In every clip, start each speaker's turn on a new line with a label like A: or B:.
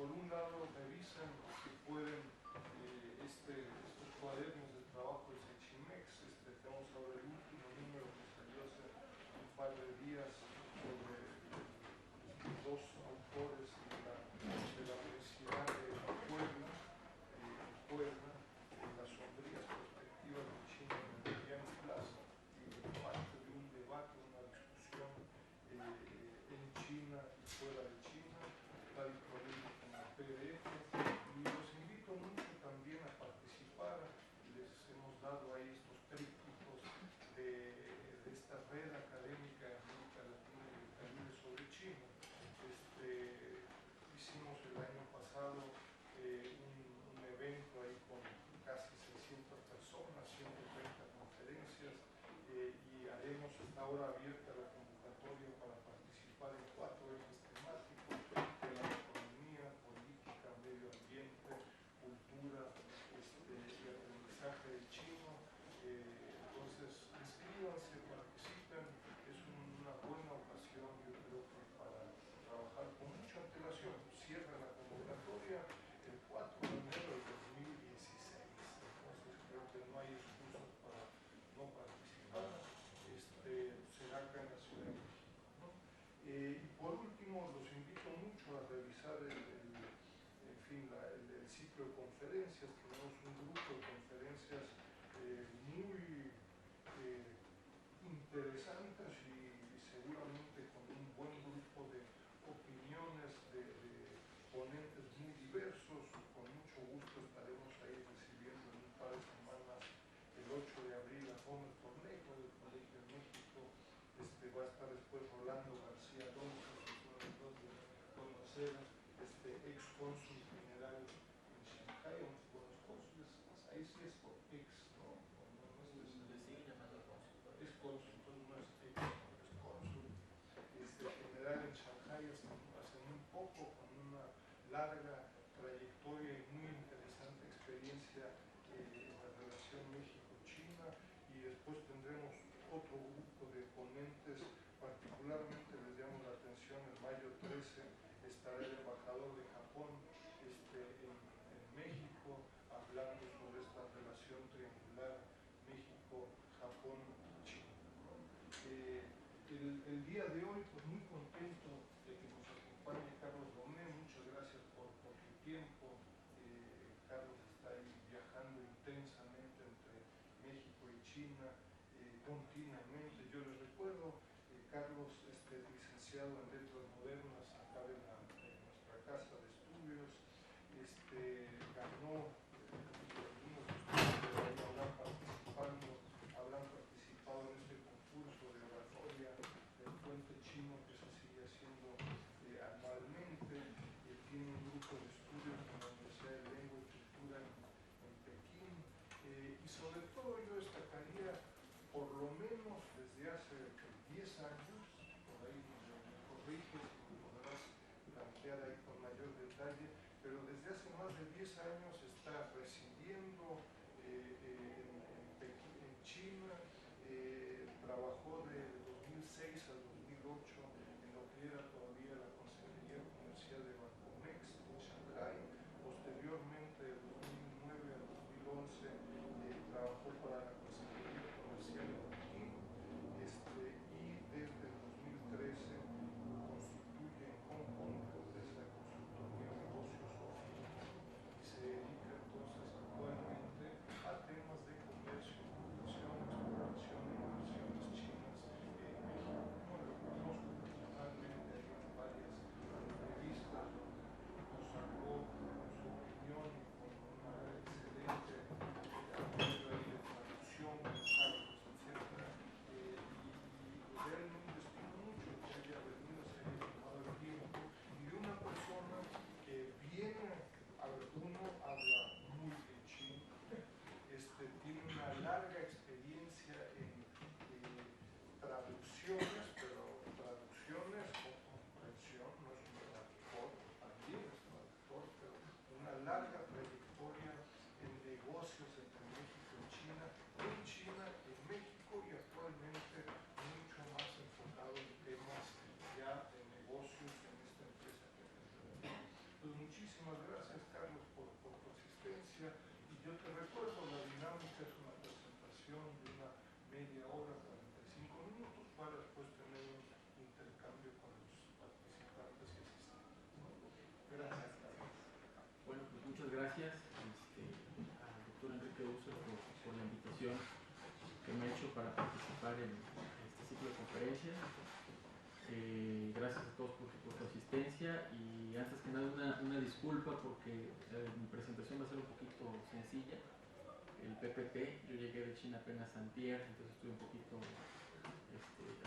A: por un lado revisan si pueden estos cuadernos de trabajo de Sechimex. Tenemos ahora el último número que salió hace un par de días sobre los dos autores de la Universidad de Puebla, las sombrías perspectivas de China en el Mediano Plazo, y parte de un debate, una discusión en China y fuera de China. Está disponible como PDF y los invito mucho también a participar. Les hemos dado ahí estos trípticos de esta red académica en América Latina y el Caribe sobre China. Hicimos el año pasado un evento ahí con casi 600 personas, 130 conferencias, y haremos hasta ahora abierta la convocatoria para participar en 4 ejes temáticos: de la economía, política, medio ambiente, cultura y aprendizaje del chino. Entonces, inscríbanse, participen. Es una buena ocasión, yo creo que para trabajar con mucha antelación. Cierra la convocatoria el 4 de enero del 2016. Entonces, creo que no hay excusas para no participar. Será acá en la Ciudad de México, ¿no? Y por último, los invito mucho a revisar el ciclo de conferencias. Tenemos un grupo de conferencias muy interesantes y seguramente con un buen grupo de opiniones de ponentes muy diversos. Con mucho gusto estaremos ahí recibiendo en un par de semanas, el 8 de abril, a Gómez Tornejo del Colegio de México. Va a estar después Rolando García Alonso, que son de conocer, ex cónsul general en Shanghái, buenos cónsules. Ahí sí es ex, ¿no?
B: Le siguen llamando cónsul.
A: Es cónsul, entonces no es ex, es cónsul. General en Shanghái hace muy poco, con una larga trayectoria y muy interesante experiencia en la relación México-China. Y después tendremos otro grupo de ponentes. Particularmente les llamo la atención: el mayo 13 estará el embajador de Japón en México, hablando sobre esta relación triangular México-Japón-China. El día de hoy, pues muy contento de que nos acompañe Carlos Domé. Muchas gracias por tu tiempo. Carlos está ahí viajando intensamente entre México y China continuamente. Yo les recuerdo, Carlos es licenciado en Letras Modernas acá en nuestra casa de estudios. Ganó algunos estudios que habrán participado en este concurso de oratoria del Puente Chino que se sigue haciendo anualmente. Tiene un grupo de estudios en la Universidad de Lengua y Cultura en Pekín. Y sobre todo yo destacaría, por lo menos desde hace 10 años, por ahí me corriges y me podrás plantear ahí con mayor detalle, pero desde hace más de 10 años está residiendo en China. Trabajó de 2006 al 2008 en lo que era todavía la Consejería Comercial de Bancomex en Shanghái. Posteriormente, de 2009 al 2011, trabajó para la Consejería Comercial de Pekín, y desde el 2013 constituye en Hong Kong la empresa de consultoría de negocios OFI, y se dedica recuerdo, la dinámica es una presentación de una media hora, 45 minutos, para después tener un intercambio con los participantes que asisten. Gracias, Carlos.
B: Bueno, pues muchas gracias al doctor Enrique Uso por la invitación que me ha hecho para participar en este ciclo de conferencias. Gracias a todos por su asistencia y antes que nada una disculpa porque mi presentación va a ser un poquito sencilla. El PPT, yo llegué de China apenas antier, entonces estuve un poquito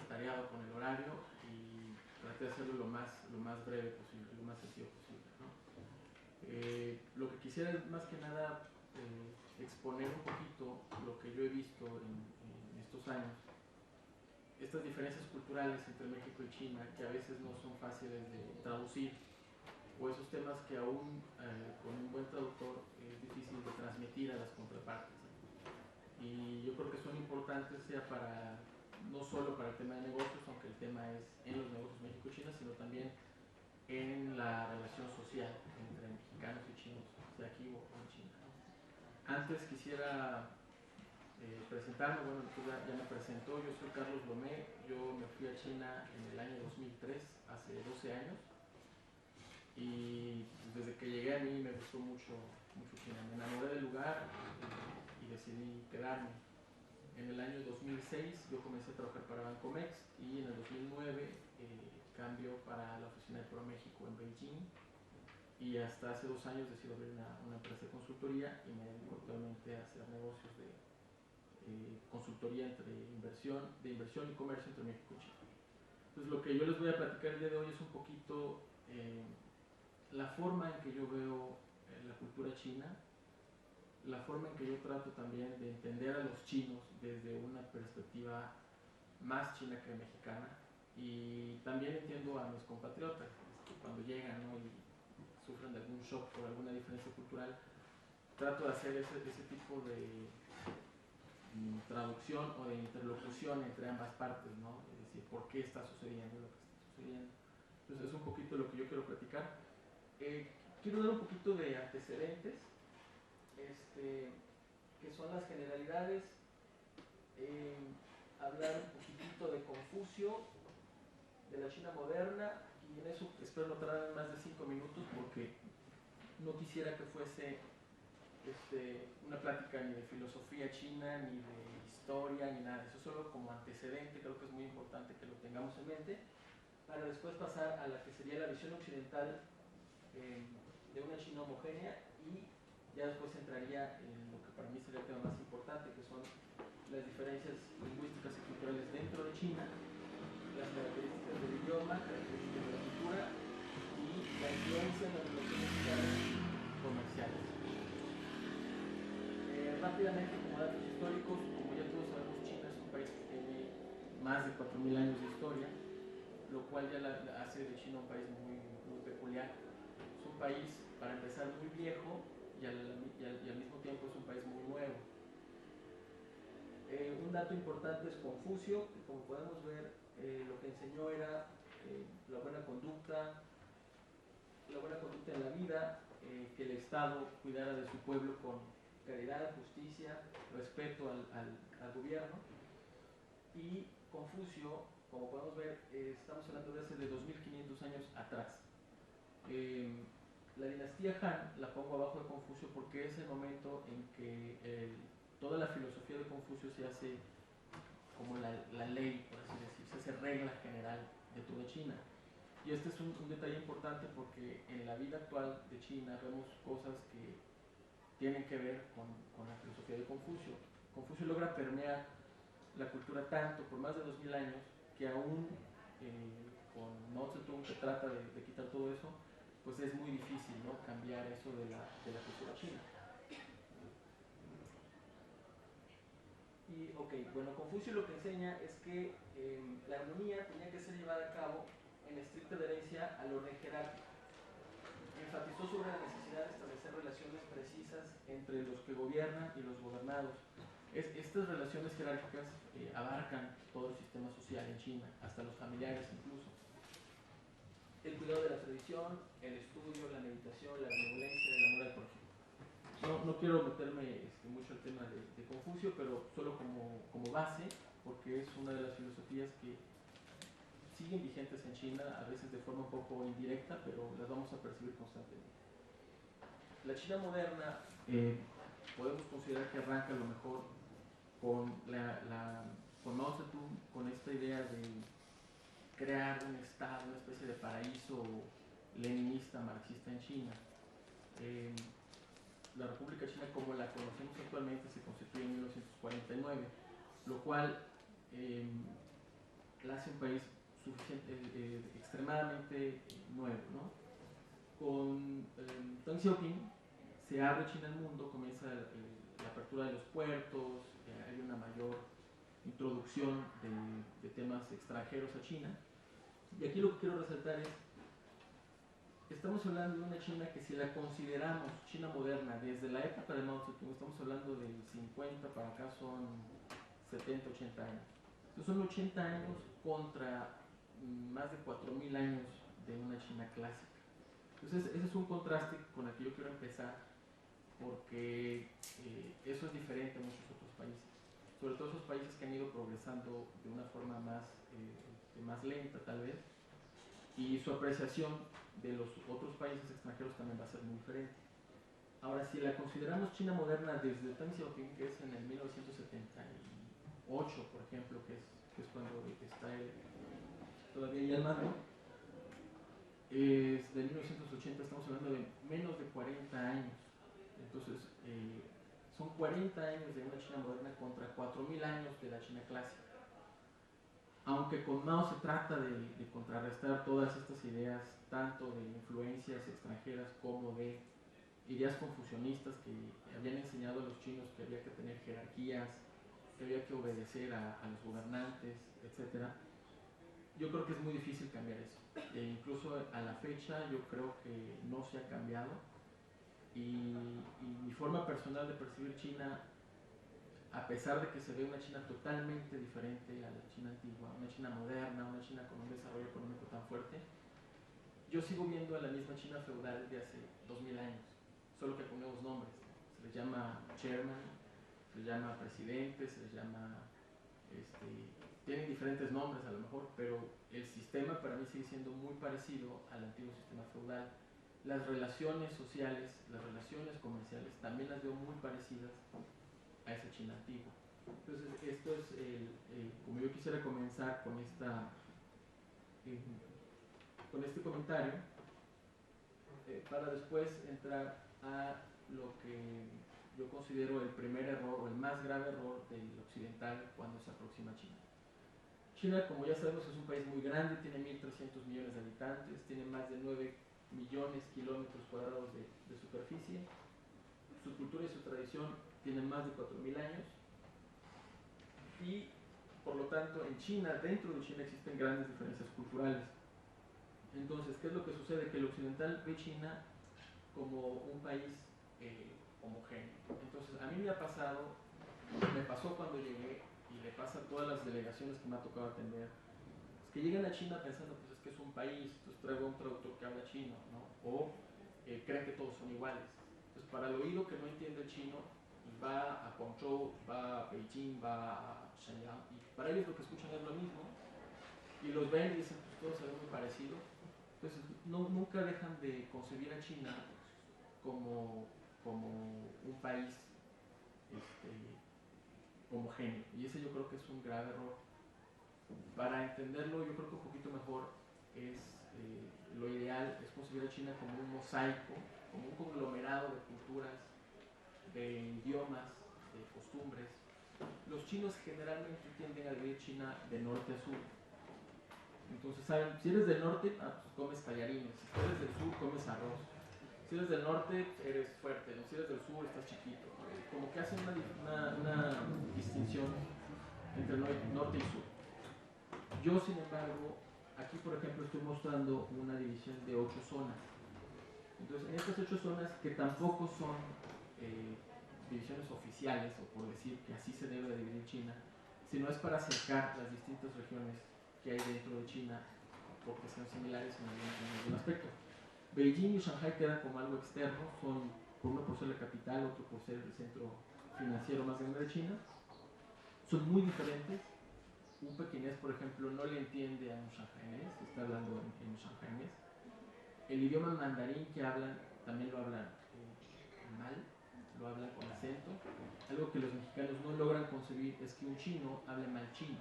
B: atareado con el horario y traté de hacerlo lo más breve posible, lo más sencillo posible, ¿no? Lo que quisiera es más que nada exponer un poquito lo que yo he visto en estos años, estas diferencias culturales entre México y China que a veces no son fáciles de traducir, o esos temas que aún con un buen traductor es difícil de transmitir a las contrapartes. Y yo creo que son importantes sea no solo para el tema de negocios, aunque el tema es en los negocios México-China, sino también en la relación social entre mexicanos y chinos, sea aquí o en China. Antes quisiera presentarme, bueno, ya me presentó, yo soy Carlos Lomé, yo me fui a China en el año 2003, hace 12 años, y desde que llegué a mí me gustó mucho China, me enamoré del lugar y decidí quedarme. En el año 2006 yo comencé a trabajar para Bancomex y en el 2009 cambio para la oficina de ProMéxico en Beijing y hasta hace 2 años decidí abrir una empresa de consultoría y me dedico actualmente a hacer negocios de consultoría de inversión y comercio entre México y China. Entonces lo que yo les voy a platicar el día de hoy es un poquito la forma en que yo veo la cultura china, la forma en que yo trato también de entender a los chinos desde una perspectiva más china que mexicana, y también entiendo a mis compatriotas cuando llegan, ¿no?, y sufren de algún shock por alguna diferencia cultural. Trato de hacer ese tipo de traducción o de interlocución entre ambas partes, ¿no? Es decir, por qué está sucediendo lo que está sucediendo. Entonces es un poquito lo que yo quiero platicar. Quiero dar un poquito de antecedentes, que son las generalidades, hablar un poquitito de Confucio, de la China moderna, y en eso espero no tardar más de 5 minutos porque no quisiera que fuese una plática ni de filosofía china, ni de historia, ni nada. Eso solo como antecedente, creo que es muy importante que lo tengamos en mente, para después pasar a la que sería la visión occidental de una China homogénea, y ya después entraría en lo que para mí sería el tema más importante, que son las diferencias lingüísticas y culturales dentro de China, las características del idioma, características de la cultura y la influencia en las relaciones sociales comerciales. Rápidamente, como datos históricos, como ya todos sabemos, China es un país que tiene más de 4.000 años de historia, lo cual ya hace de China un país muy peculiar. Es un país, para empezar, muy viejo y al mismo tiempo es un país muy nuevo. Un dato importante es Confucio, que como podemos ver, lo que enseñó era la buena conducta en la vida, que el Estado cuidara de su pueblo con caridad, justicia, respeto al gobierno. Y Confucio, como podemos ver, estamos hablando de hace de 2500 años atrás. La dinastía Han la pongo abajo de Confucio porque es el momento en que toda la filosofía de Confucio se hace como la ley, por así decir, se hace regla general de toda China. Y este es un detalle importante porque en la vida actual de China vemos cosas que tienen que ver con la filosofía de Confucio. Confucio logra permear la cultura tanto por más de 2000 años que aún con Mao Zedong, que trata de quitar todo eso, pues es muy difícil, ¿no?, cambiar eso de la cultura china. Y, bueno, Confucio lo que enseña es que la armonía tenía que ser llevada a cabo en estricta adherencia al orden jerárquico. Enfatizó sobre la necesidad de establecer relaciones precisas entre los que gobiernan y los gobernados. Estas relaciones jerárquicas abarcan todo el sistema social en China, hasta los familiares incluso. El cuidado de la tradición, el estudio, la meditación, la benevolencia, el amor al prójimo. no quiero meterme mucho al tema de Confucio, pero solo como base, porque es una de las filosofías que siguen vigentes en China, a veces de forma un poco indirecta, pero las vamos a percibir constantemente. La China moderna podemos considerar que arranca a lo mejor con con Mao Zedong, con esta idea de crear un estado, una especie de paraíso leninista, marxista en China. La República China, como la conocemos actualmente, se constituye en 1949, lo cual la hace un país extremadamente nuevo, ¿no? Con Deng Xiaoping se abre China al mundo, comienza la apertura de los puertos, hay una mayor introducción de temas extranjeros a China. Y aquí lo que quiero resaltar es, estamos hablando de una China que, si la consideramos China moderna desde la época de Mao Zedong, estamos hablando del 50 para acá, son 70, 80 años. Entonces son 80 años contra más de 4.000 años de una China clásica. Entonces ese es un contraste con el que yo quiero empezar, porque eso es diferente a muchos otros países, sobre todo esos países que han ido progresando de una forma más lenta tal vez, y su apreciación de los otros países extranjeros también va a ser muy diferente. Ahora, si la consideramos China moderna desde Deng Xiaoping, que es en el 1978, por ejemplo, que es cuando está él todavía ya al mando, de 1980 estamos hablando de menos de 40 años. Entonces, son 40 años de una China moderna contra 4.000 años de la China clásica. Aunque con Mao se trata de contrarrestar todas estas ideas, tanto de influencias extranjeras como de ideas confucionistas que habían enseñado a los chinos que había que tener jerarquías, que había que obedecer a los gobernantes, etc. Yo creo que es muy difícil cambiar eso. Incluso a la fecha yo creo que no se ha cambiado, y mi forma personal de percibir China, a pesar de que se ve una China totalmente diferente a la China antigua, una China moderna, una China con un desarrollo económico tan fuerte, yo sigo viendo a la misma China feudal de hace 2000 años, solo que con nuevos nombres. Se les llama chairman, se les llama presidente, se les llama... tienen diferentes nombres a lo mejor, pero el sistema para mí sigue siendo muy parecido al antiguo sistema feudal. Las relaciones sociales, las relaciones comerciales también las veo muy parecidas a esa China antigua. Entonces, esto es como yo quisiera comenzar con este comentario, para después entrar a lo que yo considero el primer error o el más grave error del occidental cuando se aproxima a China. China, como ya sabemos, es un país muy grande, tiene 1.300 millones de habitantes, tiene más de 9 millones de kilómetros cuadrados de superficie. Su cultura y su tradición tienen más de 4.000 años, y por lo tanto en China, dentro de China, existen grandes diferencias culturales. Entonces, ¿qué es lo que sucede? Que el occidental ve China como un país homogéneo. Entonces, a mí me pasó cuando llegué, y le pasa a todas las delegaciones que me ha tocado atender, es que llegan a China pensando, pues es que es un país, entonces traigo a un traductor que habla chino, ¿no? O creen que todos son iguales. Entonces, para el oído que no entiende el chino, va a Guangzhou, va a Beijing, va a Shenyang, y para ellos lo que escuchan es lo mismo, y los ven y dicen, pues todo se ve muy parecido. Entonces, nunca dejan de concebir a China como un país homogéneo, y ese yo creo que es un grave error. Para entenderlo, yo creo que un poquito mejor es lo ideal es concebir a China como un mosaico, como un conglomerado de culturas, de idiomas, de costumbres. Los chinos generalmente tienden a dividir China de norte a sur. Entonces, ¿saben? Si eres del norte, pues comes tallarines. Si eres del sur, comes arroz. Si eres del norte, eres fuerte. Si eres del sur, estás chiquito. Como que hacen una distinción entre norte y sur. Yo, sin embargo, aquí, por ejemplo, estoy mostrando una división de 8 zonas. Entonces, en estas 8 zonas, que tampoco son divisiones oficiales, o por decir que así se debe de dividir China, sino es para acercar las distintas regiones que hay dentro de China, porque son similares en algún aspecto. Beijing y Shanghai quedan como algo externo, son por uno por ser la capital, otro por ser el centro financiero más grande de China. Son muy diferentes. Un pequinés, por ejemplo, no le entiende a un shanghainés, está hablando en shanghainés. El idioma mandarín que hablan, también lo hablan mal, lo hablan con acento. Algo que los mexicanos no logran concebir es que un chino hable mal chino.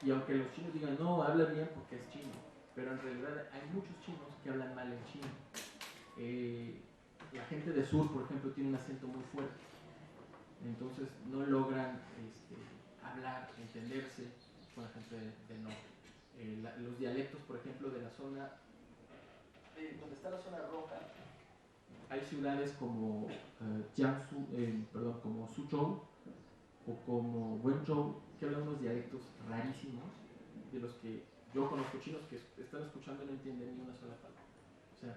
B: Y aunque los chinos digan, no, habla bien porque es chino, pero en realidad hay muchos chinos que hablan mal el chino. La gente del sur, por ejemplo, tiene un acento muy fuerte. Entonces no logran hablar, entenderse con la gente del norte. Los dialectos, por ejemplo, de la zona, donde está la zona roja, hay ciudades como Jiangsu, como Suzhou o como Wenzhou, que hablan unos dialectos rarísimos, de los que yo conozco chinos que están escuchando y no entienden ni una sola palabra. O sea,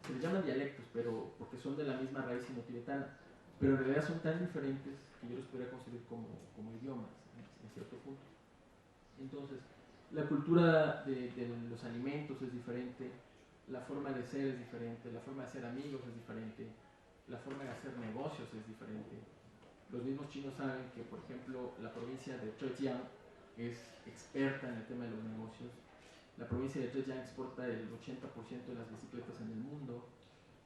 B: se les llaman dialectos, pero porque son de la misma raíz sino-tibetana, pero en realidad son tan diferentes que yo los podría concebir como idiomas, en cierto punto. Entonces, la cultura de los alimentos es diferente, la forma de ser es diferente, la forma de hacer amigos es diferente, la forma de hacer negocios es diferente. Los mismos chinos saben que, por ejemplo, la provincia de Zhejiang es experta en el tema de los negocios. La provincia de Zhejiang exporta el 80% de las bicicletas en el mundo,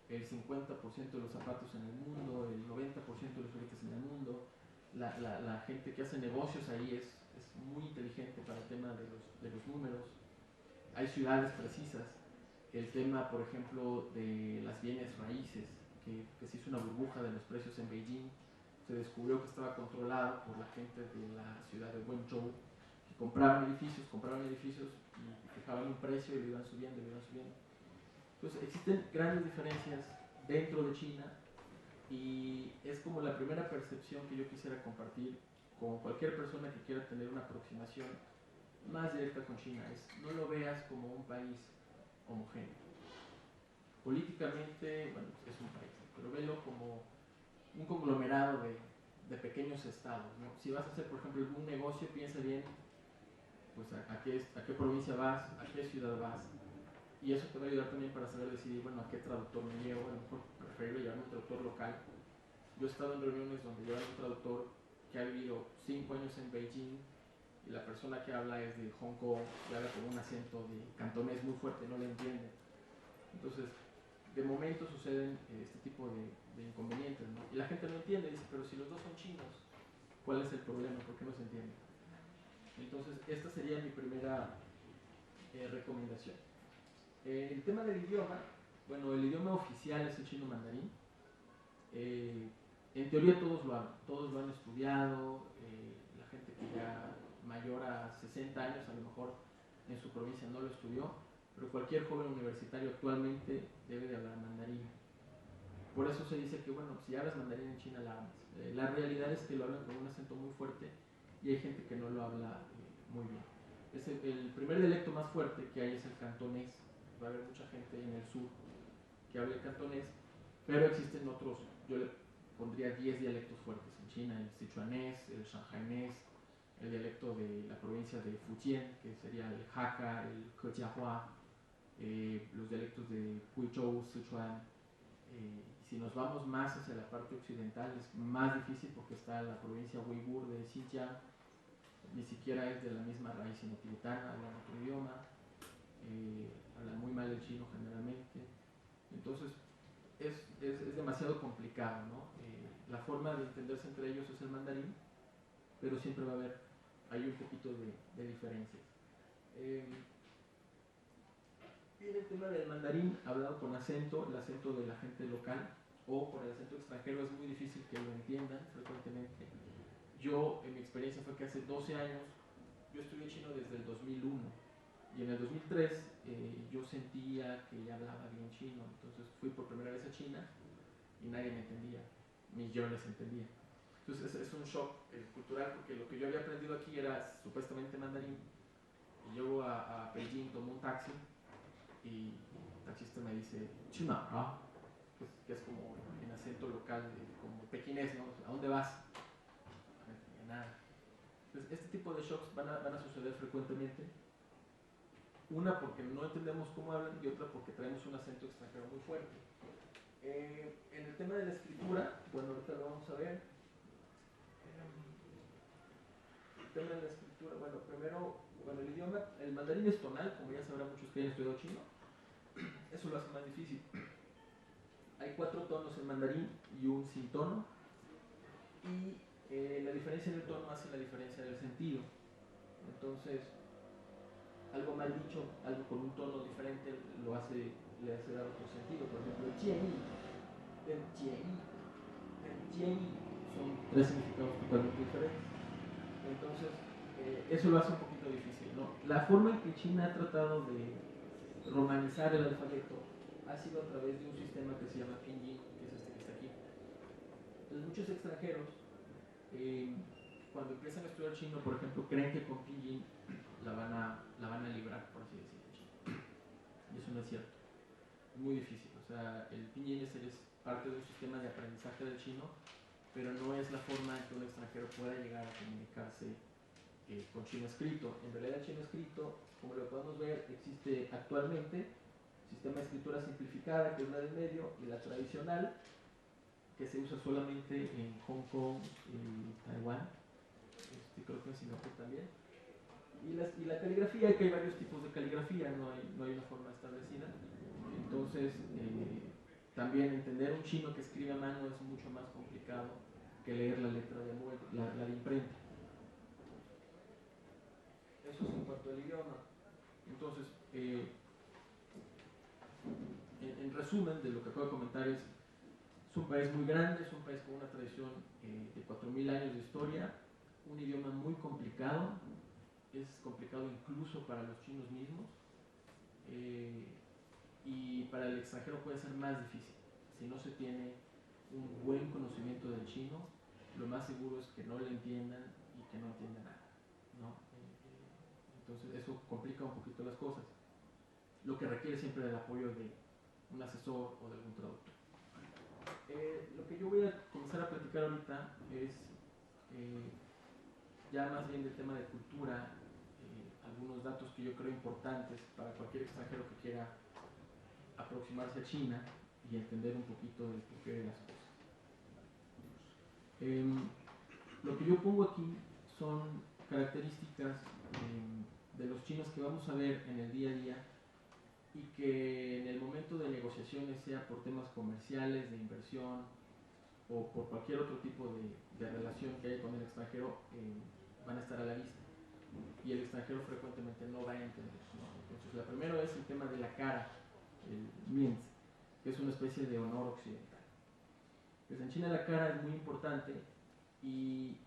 B: el 50% de los zapatos en el mundo, el 90% de los juguetes en el mundo. La gente que hace negocios ahí es muy inteligente para el tema de los números. Hay ciudades precisas. El tema, por ejemplo, de las bienes raíces, que se hizo una burbuja de los precios en Beijing. Se descubrió que estaba controlado por la gente de la ciudad de Wenzhou, que compraban edificios y fijaban un precio y lo iban subiendo, Entonces existen grandes diferencias dentro de China y es como la primera percepción que yo quisiera compartir con cualquier persona que quiera tener una aproximación más directa con China. No lo veas como un país homogéneo. Políticamente, bueno, es un país, pero velo como un conglomerado de pequeños estados, ¿no? Si vas a hacer, por ejemplo, algún negocio, piensa bien pues a qué provincia vas, a qué ciudad vas, y eso te va a ayudar también para saber decidir, bueno, a qué traductor me llevo. A lo mejor prefiero llevarme un traductor local. Yo he estado en reuniones donde llevan un traductor que ha vivido 5 años en Beijing y la persona que habla es de Hong Kong y habla con un acento de cantonés muy fuerte, no le entiende. Entonces, de momento suceden este tipo de inconvenientes, ¿no? Y la gente no entiende, dice, pero si los dos son chinos, ¿cuál es el problema? ¿Por qué no se entiende? Entonces, esta sería mi primera recomendación. El tema del idioma, bueno, el idioma oficial es el chino mandarín. En teoría todos lo han estudiado. La gente que ya mayor a 60 años a lo mejor en su provincia no lo estudió, pero cualquier joven universitario actualmente debe de hablar mandarín. Por eso se dice que, bueno, si hablas mandarín en China, la hablas. La realidad es que lo hablan con un acento muy fuerte y hay gente que no lo habla muy bien. El primer dialecto más fuerte que hay es el cantonés. Va a haber mucha gente en el sur que hable cantonés, pero existen otros, yo le pondría 10 dialectos fuertes en China: el sichuanés, el shanghainés, el dialecto de la provincia de Fujian, que sería el Hakka, el Kejiahua, los dialectos de Huizhou, Sichuan. Si nos vamos más hacia la parte occidental es más difícil porque está la provincia Uigur de Xinjiang, ni siquiera es de la misma raíz sino-tibetana, hablan otro idioma, hablan muy mal el chino generalmente. Entonces es demasiado complicado, ¿no? La forma de entenderse entre ellos es el mandarín, pero siempre va a haber hay un poquito de diferencias. Viene el tema del mandarín hablado con acento, el acento de la gente local o con el acento extranjero es muy difícil que lo entiendan frecuentemente. Yo, en mi experiencia fue que hace 12 años, yo estudié chino desde el 2001 y en el 2003 yo sentía que ya hablaba bien chino, entonces fui por primera vez a China y nadie me entendía, ni yo les entendía. Entonces es un shock cultural porque lo que yo había aprendido aquí era supuestamente mandarín y llego a Beijing, tomo un taxi y el taxista me dice China, ¿no? Pues, que es como en acento local, como pequinés, ¿no? ¿A dónde vas? No entendía nada. Entonces este tipo de shocks van a suceder frecuentemente. Una porque no entendemos cómo hablan y otra porque traemos un acento extranjero muy fuerte. En el tema de la escritura, bueno, ahorita lo vamos a ver. El tema de la escritura, bueno, primero, bueno, el idioma, el mandarín es tonal, como ya sabrán muchos que hayan estudiado chino. Eso lo hace más difícil. Hay 4 tonos en mandarín y un sin tono. Y la diferencia en el tono hace la diferencia del sentido. Entonces, algo mal dicho, algo con un tono diferente, le hace dar otro sentido. Por ejemplo, el jiei son 3 significados totalmente diferentes. Entonces, eso lo hace un poquito difícil, ¿no? La forma en que China ha tratado de romanizar el alfabeto ha sido a través de un sistema que se llama pinyin, que es este que está aquí. Entonces, muchos extranjeros, cuando empiezan a estudiar chino, por ejemplo, creen que con pinyin la van a librar, por así decirlo, chino. Y eso no es cierto. Es muy difícil. O sea, el pinyin es parte de un sistema de aprendizaje del chino, pero no es la forma en que un extranjero pueda llegar a comunicarse con chino escrito. En realidad el chino escrito, como lo podemos ver, existe actualmente sistema de escritura simplificada, que es la del medio, y la tradicional, que se usa solamente en Hong Kong y Taiwán, creo que en Singapur también. Y la caligrafía, que hay varios tipos de caligrafía, no hay una forma establecida. Entonces, también entender un chino que escribe a mano es mucho más complicado que leer la letra de molde, la de imprenta. Eso es en cuanto al idioma. Entonces, en resumen de lo que acabo de comentar es un país muy grande, es un país con una tradición de 4.000 años de historia, un idioma muy complicado, es complicado incluso para los chinos mismos, y para el extranjero puede ser más difícil. Si no se tiene un buen conocimiento del chino, lo más seguro es que no le entiendan y que no entiendan nada, ¿no? Entonces eso complica un poquito las cosas, lo que requiere siempre del apoyo de un asesor o de algún traductor. Lo que yo voy a comenzar a platicar ahorita es ya más bien del tema de cultura, algunos datos que yo creo importantes para cualquier extranjero que quiera aproximarse a China y entender un poquito del porqué de las cosas. Lo que yo pongo aquí son características de los chinos que vamos a ver en el día a día y que en el momento de negociaciones, sea por temas comerciales, de inversión o por cualquier otro tipo de relación que haya con el extranjero, van a estar a la vista y el extranjero frecuentemente no va a entender, ¿no? Entonces, la primera es el tema de la cara, el mianzi, que es una especie de honor occidental. Pues en China la cara es muy importante y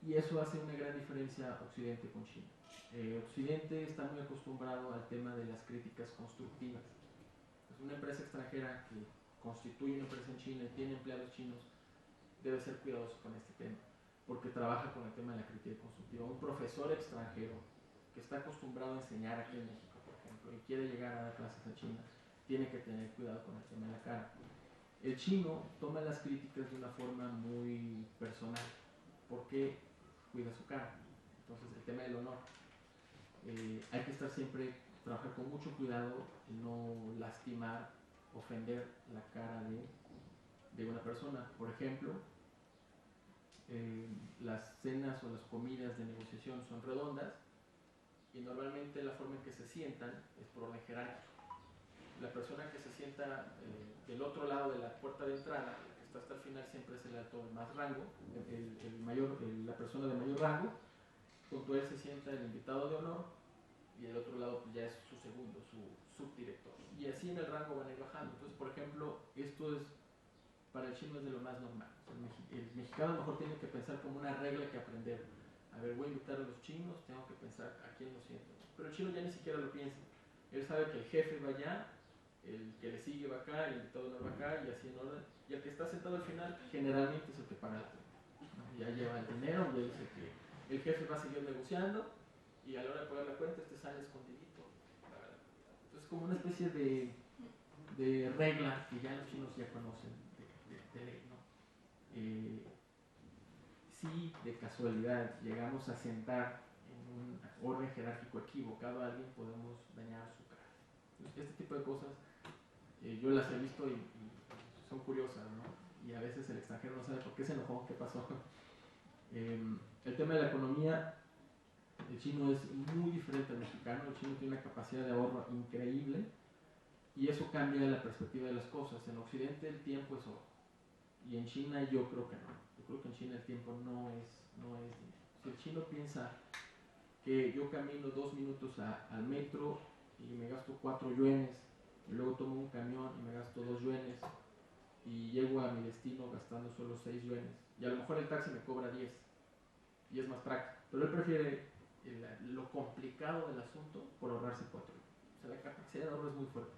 B: eso hace una gran diferencia Occidente con China. Occidente está muy acostumbrado al tema de las críticas constructivas. Pues una empresa extranjera que constituye una empresa en China y tiene empleados chinos debe ser cuidadoso con este tema, porque trabaja con el tema de la crítica constructiva. Un profesor extranjero que está acostumbrado a enseñar aquí en México, por ejemplo, y quiere llegar a dar clases a China, tiene que tener cuidado con el tema de la cara. El chino toma las críticas de una forma muy personal, porque cuida su cara. Entonces, el tema del honor. Hay que estar siempre, trabajar con mucho cuidado, no lastimar, ofender la cara de una persona. Por ejemplo, las cenas o las comidas de negociación son redondas y normalmente la forma en que se sientan es por orden jerárquico. La persona que se sienta del otro lado de la puerta de entrada, la que está hasta el final, siempre es el alto de más rango, la persona de mayor rango. Junto a él se sienta el invitado de honor y el otro lado pues, ya es su segundo, su subdirector. Y así en el rango van a ir bajando. Entonces, por ejemplo, esto es para el chino es de lo más normal. El mexicano a lo mejor tiene que pensar como una regla que aprender. A ver, voy a invitar a los chinos, tengo que pensar a quién lo siento. Pero el chino ya ni siquiera lo piensa. Él sabe que el jefe va allá, el que le sigue va acá, el invitado no va acá y así en orden. Y el que está sentado al final generalmente es el que paga la cuenta. Ya lleva el dinero, ya dice que el jefe va a seguir negociando y a la hora de pagar la cuenta este sale escondidito. Entonces como una especie de regla que ya los chinos ya conocen de ley, ¿no? Si de casualidad llegamos a sentar en un orden jerárquico equivocado a alguien, podemos dañar su cara. Entonces, este tipo de cosas yo las he visto y son curiosas, ¿no? Y a veces el extranjero no sabe por qué se enojó, qué pasó. El tema de la economía, el chino es muy diferente al mexicano. El chino tiene una capacidad de ahorro increíble y eso cambia la perspectiva de las cosas. En Occidente el tiempo es oro y en China yo creo que no. Yo creo que en China el tiempo no es dinero. Si el chino piensa que yo camino 2 minutos al metro y me gasto 4 yuanes, y luego tomo un camión y me gasto 2 yuanes, y llego a mi destino gastando solo 6 yuanes, y a lo mejor el taxi me cobra 10, y es más práctico, pero él prefiere lo complicado del asunto por ahorrarse 4 yuanes. O sea, la capacidad de ahorro es muy fuerte.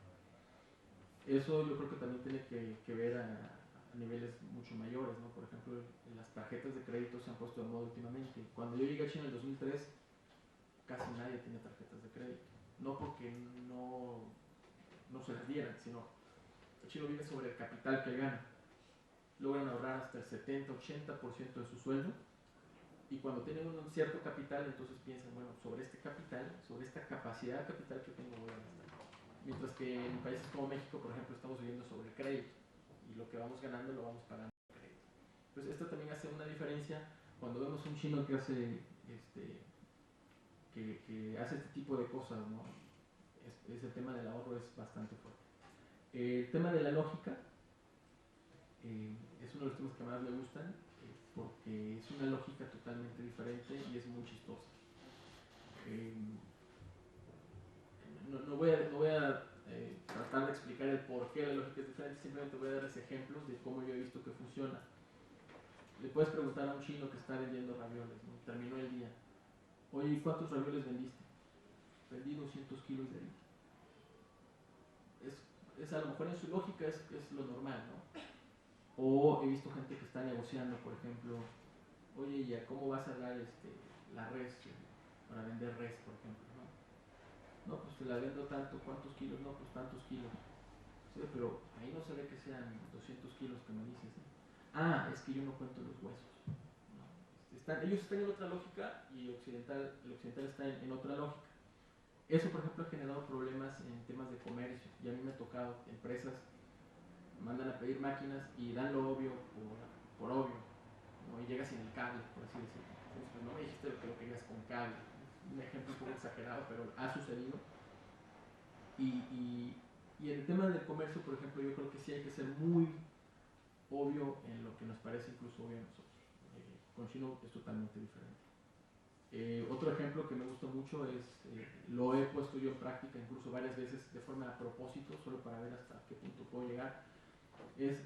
B: Eso yo creo que también tiene que ver a niveles mucho mayores, ¿no? Por ejemplo, las tarjetas de crédito se han puesto de moda últimamente. Cuando yo llegué a China en el 2003, casi nadie tiene tarjetas de crédito. No porque no se las dieran, sino el chino vive sobre el capital que gana. Logran ahorrar hasta el 70-80% de su sueldo y cuando tienen un cierto capital, entonces piensan, bueno, sobre este capital, sobre esta capacidad de capital que tengo voy a gastar. Mientras que en países como México, por ejemplo, estamos viviendo sobre el crédito y lo que vamos ganando lo vamos pagando con crédito. Entonces esto también hace una diferencia cuando vemos un chino que hace que hace este tipo de cosas, ¿no? El tema del ahorro es bastante fuerte. El tema de la lógica es uno de los temas que más me gustan porque es una lógica totalmente diferente y es muy chistosa. No voy a tratar de explicar el por qué la lógica es diferente, simplemente voy a darles ejemplos de cómo yo he visto que funciona. Le puedes preguntar a un chino que está vendiendo ravioles, ¿no? Terminó el día. Oye, ¿cuántos ravioles vendiste? Vendí 200 kilos de harina. Es a lo mejor en su lógica es lo normal, ¿no? O he visto gente que está negociando, por ejemplo, oye, ¿ya cómo vas a dar la res para vender res, por ejemplo? No, pues te la vendo tanto, ¿cuántos kilos? No, pues tantos kilos. Sí, pero ahí no se ve que sean 200 kilos que me dices, ¿eh? Ah, es que yo no cuento los huesos. No, ellos están en otra lógica y el occidental está en otra lógica. Eso, por ejemplo, ha generado problemas en temas de comercio. Y a mí me ha tocado empresas mandan a pedir máquinas y dan lo obvio por obvio, ¿no? Y llega sin el cable, por así decirlo. Entonces, pues no me dijiste que lo querías con cable. Un ejemplo un poco exagerado, pero ha sucedido. Y en el tema del comercio, por ejemplo, yo creo que sí hay que ser muy obvio en lo que nos parece incluso obvio a nosotros. Con chino es totalmente diferente. Otro ejemplo que me gusta mucho es, lo he puesto yo en práctica incluso varias veces de forma a propósito, solo para ver hasta qué punto puedo llegar, es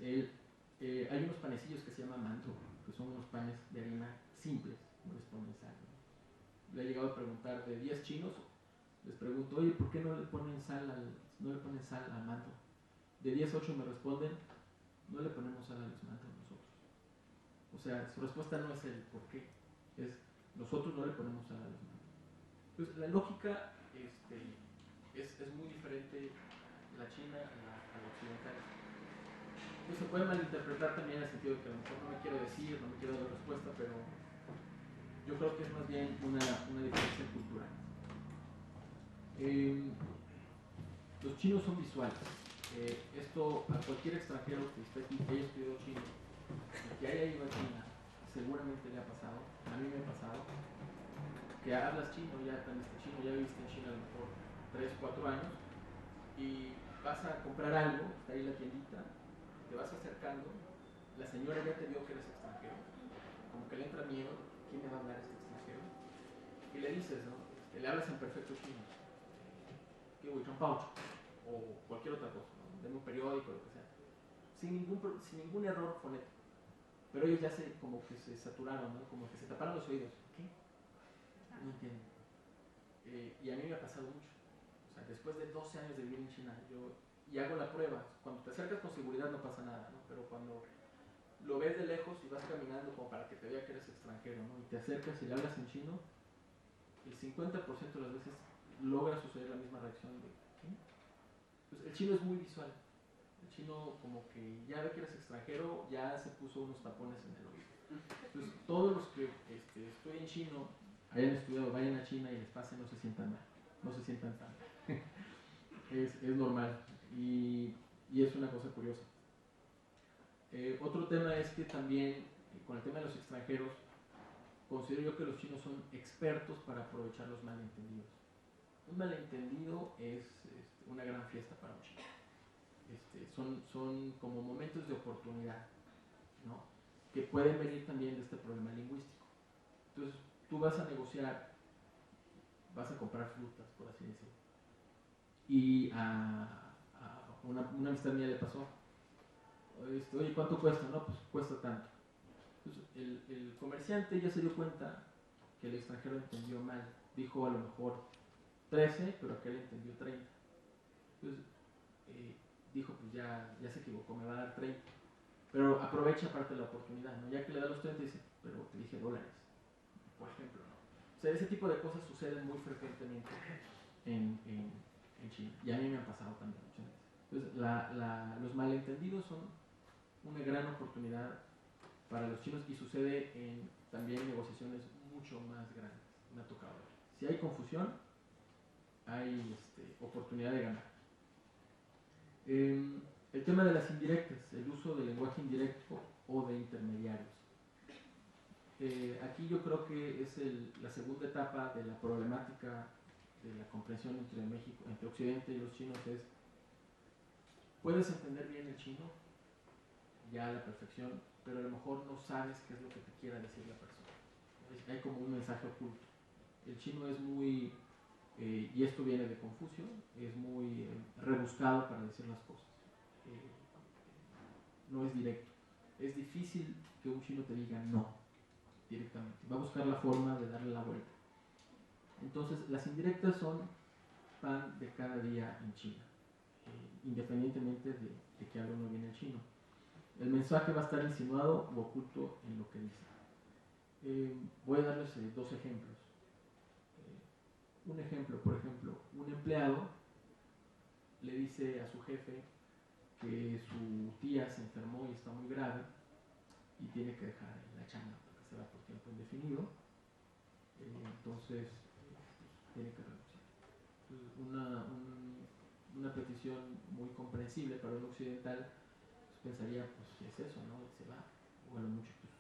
B: hay unos panecillos que se llaman manto, que son unos panes de harina simples, no les ponen sal, ¿no? Le he llegado a preguntar de 10 chinos, les pregunto, oye, ¿por qué no le ponen sal al manto? De 10, 8 me responden, no le ponemos sal a los mantos nosotros. O sea, su respuesta no es el por qué, es nosotros no le ponemos sal a los mantos. Entonces, la lógica es muy diferente la china a la occidental. Pues se puede malinterpretar también en el sentido de que a lo mejor no me quiero decir, no me quiero dar respuesta, pero yo creo que es más bien una diferencia cultural. Los chinos son visuales. Esto a cualquier extranjero que esté aquí, que haya estudiado chino, que haya ido a China, seguramente le ha pasado, a mí me ha pasado, que hablas chino, ya aprendiste chino, ya viviste en China a lo mejor 3, 4 años, y vas a comprar algo, está ahí la tiendita, te vas acercando, la señora ya te vio que eres extranjero, como que le entra miedo, ¿quién me va a hablar este extranjero? Y le dices, ¿no? Le hablas en perfecto chino, que voy Paucho, o cualquier otra cosa, ¿no? Deme un periódico, lo que sea, sin ningún error fonético. Pero ellos ya como que se saturaron, ¿no? Como que se taparon los oídos. ¿Qué? No entiendo. Y a mí me ha pasado mucho. O sea, después de 12 años de vivir en China, y hago la prueba. Cuando te acercas con seguridad no pasa nada, ¿no? Pero cuando lo ves de lejos y vas caminando como para que te vea que eres extranjero, ¿no? Y te acercas y le hablas en chino, el 50% de las veces logra suceder la misma reacción de ¿qué? Pues el chino es muy visual. El chino como que ya ve que eres extranjero, ya se puso unos tapones en el oído. Entonces todos los que estudien chino, hayan estudiado, vayan a China y les pase, no se sientan mal, no se sientan tan es normal y es una cosa curiosa. Otro tema es que también, con el tema de los extranjeros, considero yo que los chinos son expertos para aprovechar los malentendidos. Un malentendido es una gran fiesta para un chino. Son como momentos de oportunidad, ¿no? Que pueden venir también de este problema lingüístico. Entonces, tú vas a negociar, vas a comprar frutas, por así decirlo. Y a una amistad mía le pasó, oye, ¿cuánto cuesta? No, pues cuesta tanto. Entonces, el comerciante ya se dio cuenta que el extranjero entendió mal. Dijo a lo mejor 13, pero aquel entendió 30. Entonces, dijo, pues ya se equivocó, me va a dar 30. Pero aprovecha aparte la oportunidad, ¿no? Ya que le da los 30, dice, pero te dije dólares, por ejemplo, ¿no? O sea, ese tipo de cosas suceden muy frecuentemente en China. Y a mí me han pasado también muchas veces. Entonces, los malentendidos son una gran oportunidad para los chinos y sucede también en negociaciones mucho más grandes. Me ha tocado ver. Si hay confusión, hay oportunidad de ganar. El tema de las indirectas, el uso del lenguaje indirecto o de intermediarios. Aquí yo creo que es la segunda etapa de la problemática de la comprensión entre México, entre Occidente y los chinos es, puedes entender bien el chino, ya a la perfección, pero a lo mejor no sabes qué es lo que te quiera decir la persona. Hay como un mensaje oculto. El chino es muy, y esto viene de Confucio, es muy rebuscado para decir las cosas. No es directo. Es difícil que un chino te diga no directamente. Va a buscar la forma de darle la vuelta. Entonces, las indirectas son pan de cada día en China, independientemente de que hable uno bien el chino. El mensaje va a estar insinuado o oculto en lo que dice. Voy a darles dos ejemplos. Un ejemplo, por ejemplo, un empleado le dice a su jefe que su tía se enfermó y está muy grave y tiene que dejar la chamba porque se va por tiempo indefinido. Entonces, tiene que renunciar. Una petición muy comprensible para un occidental, pues pensaría, pues, ¿qué es eso, no? Y se va, o a lo mucho, pues,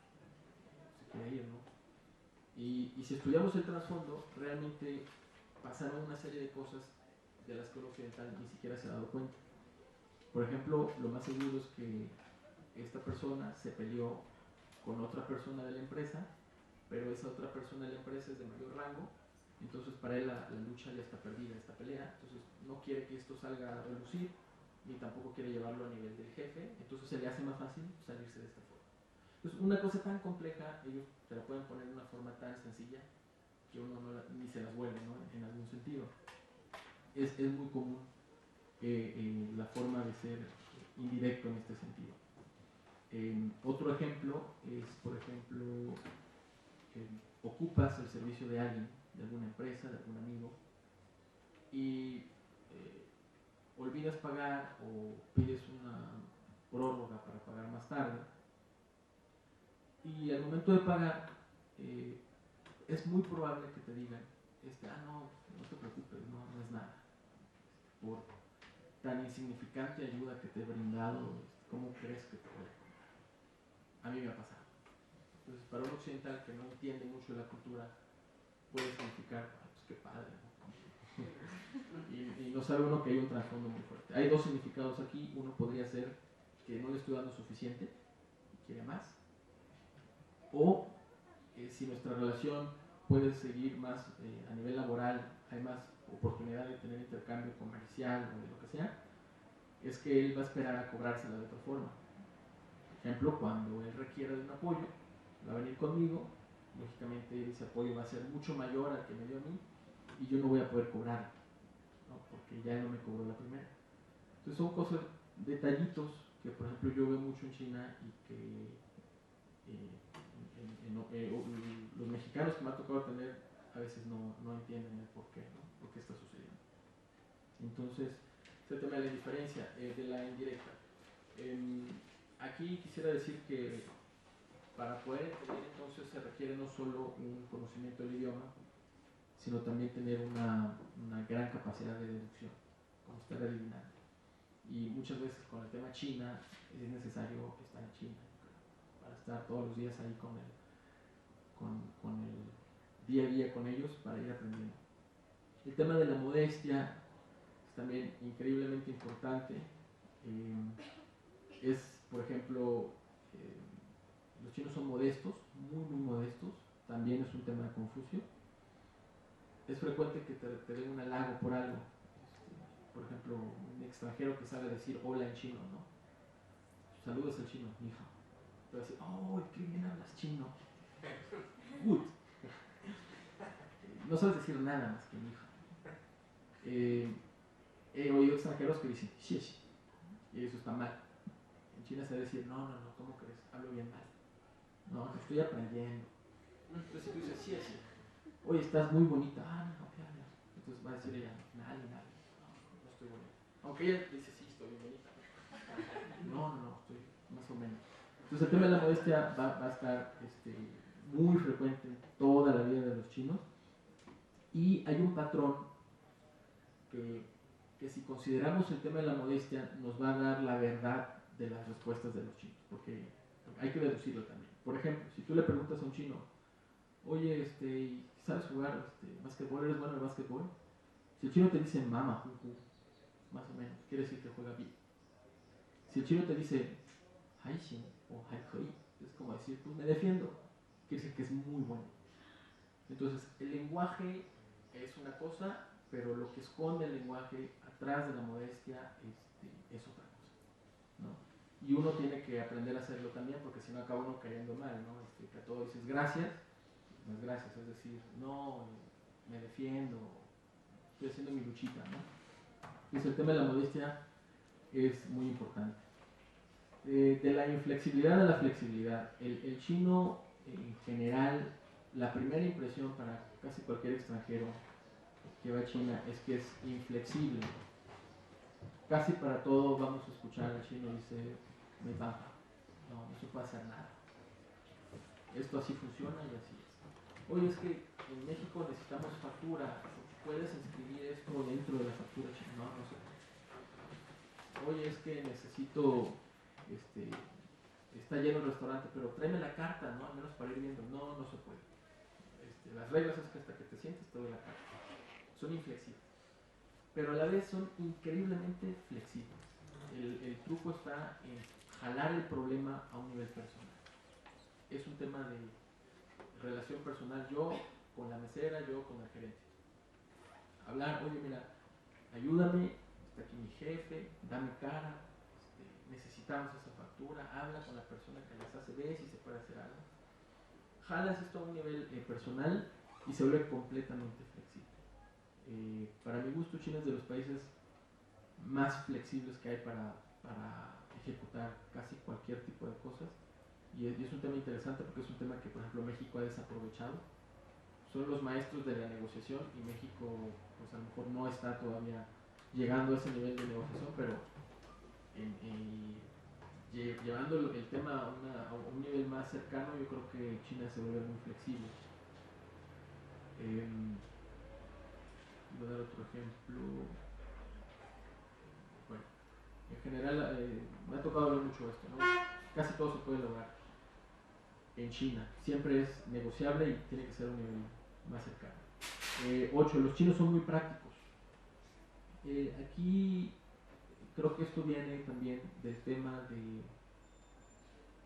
B: se quiere ir, ¿no? Y si estudiamos el trasfondo, realmente pasaron una serie de cosas de las que un occidental ni siquiera se ha dado cuenta. Por ejemplo, lo más seguro es que esta persona se peleó con otra persona de la empresa, pero esa otra persona de la empresa es de mayor rango, entonces para él la lucha ya está perdida, esta pelea, entonces no quiere que esto salga a relucir, ni tampoco quiere llevarlo a nivel del jefe, entonces se le hace más fácil salirse de esta forma. Entonces, una cosa tan compleja, ellos te la pueden poner de una forma tan sencilla que uno ni se las vuelve, ¿no? En algún sentido. Es muy común la forma de ser indirecto en este sentido. Otro ejemplo es, por ejemplo, ocupas el servicio de alguien, de alguna empresa, de algún amigo, y olvidas pagar o pides una prórroga para pagar más tarde, y al momento de pagar es muy probable que te digan, no te preocupes, no es nada, por tan insignificante ayuda que te he brindado, ¿cómo crees que te voy a cobrar? A mí me ha pasado. Entonces, para un occidental que no entiende mucho de la cultura, puede significar, pues qué padre, ¿no? y no sabe uno que hay un trasfondo muy fuerte. Hay dos significados aquí. Uno podría ser que no le estoy dando suficiente y quiere más, o si nuestra relación puede seguir más a nivel laboral, hay más oportunidad de tener intercambio comercial o de lo que sea, es que él va a esperar a cobrársela de otra forma. Por ejemplo, cuando él requiere de un apoyo, va a venir conmigo, lógicamente ese apoyo va a ser mucho mayor al que me dio a mí y yo no voy a poder cobrar, ¿no? Porque ya no me cobró la primera. Entonces son cosas, detallitos que por ejemplo yo veo mucho en China y que los mexicanos que me ha tocado tener a veces no entienden el por qué, ¿no? Por qué está sucediendo. Entonces, este tema de la indiferencia, de la indirecta. Aquí quisiera decir que para poder entender entonces se requiere no solo un conocimiento del idioma, sino también tener una gran capacidad de deducción, como estar adivinando. Y muchas veces con el tema China es necesario estar en China para estar todos los días ahí con el día a día con ellos para ir aprendiendo. El tema de la modestia es también increíblemente importante. Es, por ejemplo, los chinos son modestos, muy modestos, también es un tema de Confucio. Es frecuente que te den un halago por algo. Por ejemplo, un extranjero que sabe decir hola en chino, ¿no? Saludos al chino, ni hao. Te va a decir, oh, qué bien hablas chino. Good. No sabes decir nada más que ni hao. He oído extranjeros que dicen xie xie, y eso está mal. En China se debe decir, no, ¿cómo crees? Hablo bien mal. No, estoy aprendiendo. Entonces si tú dices xie xie, oye, estás muy bonita. No, ¿qué hablas? Entonces va a decir ella, nadie, no estoy bonita. Aunque ella dice, sí, estoy bien bonita. No, estoy más o menos. Entonces el tema de la modestia va a estar muy frecuente en toda la vida de los chinos. Y hay un patrón que si consideramos el tema de la modestia nos va a dar la verdad de las respuestas de los chinos, porque hay que deducirlo también. Por ejemplo, si tú le preguntas a un chino, oye, ¿sabes jugar básquetbol? ¿Eres bueno en el básquetbol? Si el chino te dice mama, más o menos, quiere decir que juega bien. Si el chino te dice haixin o haikoi, es como decir, pues me defiendo, quiere decir que es muy bueno. Entonces, el lenguaje es una cosa, pero lo que esconde el lenguaje atrás de la modestia es otra cosa, ¿no? Y uno tiene que aprender a hacerlo también, porque si no acaba uno cayendo mal, ¿no? Que a todo dices gracias, no es gracias, es decir, no, me defiendo, estoy haciendo mi luchita, ¿no? Entonces el tema de la modestia es muy importante. De la inflexibilidad a la flexibilidad, el chino en general, la primera impresión para casi cualquier extranjero que va a China es que es inflexible. Casi para todo vamos a escuchar al chino dice, me baja, no se puede hacer nada. Esto así funciona y así es. Oye, es que en México necesitamos factura, ¿puedes inscribir esto dentro de la factura china? No se puede. Oye, es que necesito, está lleno el restaurante, pero tráeme la carta, ¿no? Al menos para ir viendo. No se puede. Las reglas es que hasta que te sientes te doy la carta. Son inflexibles, pero a la vez son increíblemente flexibles. El truco está en jalar el problema a un nivel personal. Es un tema de relación personal, yo con la mesera, yo con el gerente. Hablar, oye, mira, ayúdame, está aquí mi jefe, dame cara, necesitamos esa factura, habla con la persona que las hace, ve si se puede hacer algo. Jalas esto a un nivel personal y se vuelve completamente flexible. Para mi gusto, China es de los países más flexibles que hay para ejecutar casi cualquier tipo de cosas. Y es un tema interesante porque es un tema que, por ejemplo, México ha desaprovechado. Son los maestros de la negociación y México, pues a lo mejor no está todavía llegando a ese nivel de negociación, pero llevando el tema a un nivel más cercano, yo creo que China se vuelve muy flexible. Voy a dar otro ejemplo. Bueno, en general me ha tocado ver mucho esto, ¿no? Casi todo se puede lograr en China. Siempre es negociable y tiene que ser un nivel más cercano. 8. Los chinos son muy prácticos. Aquí creo que esto viene también del tema de...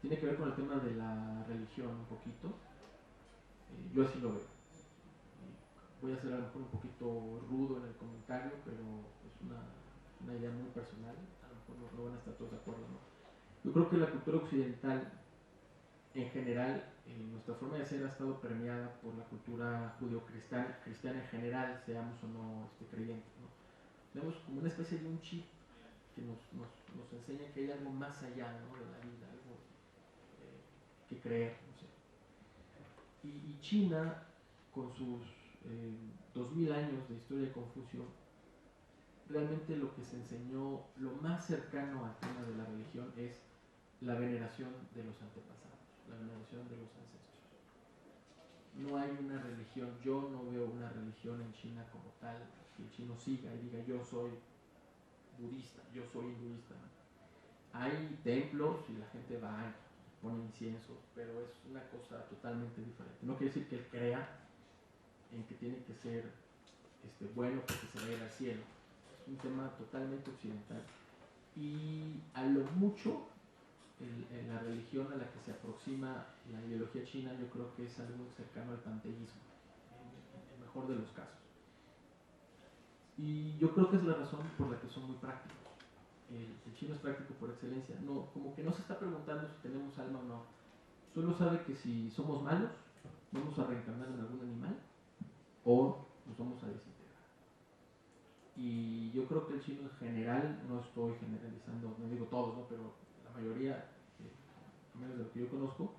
B: Tiene que ver con el tema de la religión un poquito. Yo así lo veo. Voy a ser a lo mejor un poquito rudo en el comentario, pero es una idea muy personal. A lo mejor no van a estar todos de acuerdo, ¿no? Yo creo que la cultura occidental en general, nuestra forma de ser ha estado permeada por la cultura judío-cristiana en general, seamos o no creyentes, ¿no? Vemos como una especie de un chip que nos enseña que hay algo más allá, ¿no?, de la vida, algo que creer, no sé. Y China, con sus 2000 años de historia de Confucio, realmente lo que se enseñó, lo más cercano al tema de la religión es la veneración de los antepasados, la veneración de los ancestros. No hay una religión, yo no veo una religión en China como tal, que el chino siga y diga yo soy budista, yo soy hinduista, ¿no? Hay templos y la gente va y pone incienso, pero es una cosa totalmente diferente. No quiere decir que él crea en que tiene que ser bueno porque se va a ir al cielo. Es un tema totalmente occidental. Y a lo mucho, la religión a la que se aproxima la ideología china, yo creo que es algo cercano al panteísmo, en el mejor de los casos. Y yo creo que es la razón por la que son muy prácticos. El chino es práctico por excelencia. No, como que no se está preguntando si tenemos alma o no. Solo sabe que si somos malos, vamos a reencarnar en algún animal o nos vamos a desintegrar. Y yo creo que el chino en general, no estoy generalizando, no digo todos, ¿no? Pero la mayoría, al menos de lo que yo conozco,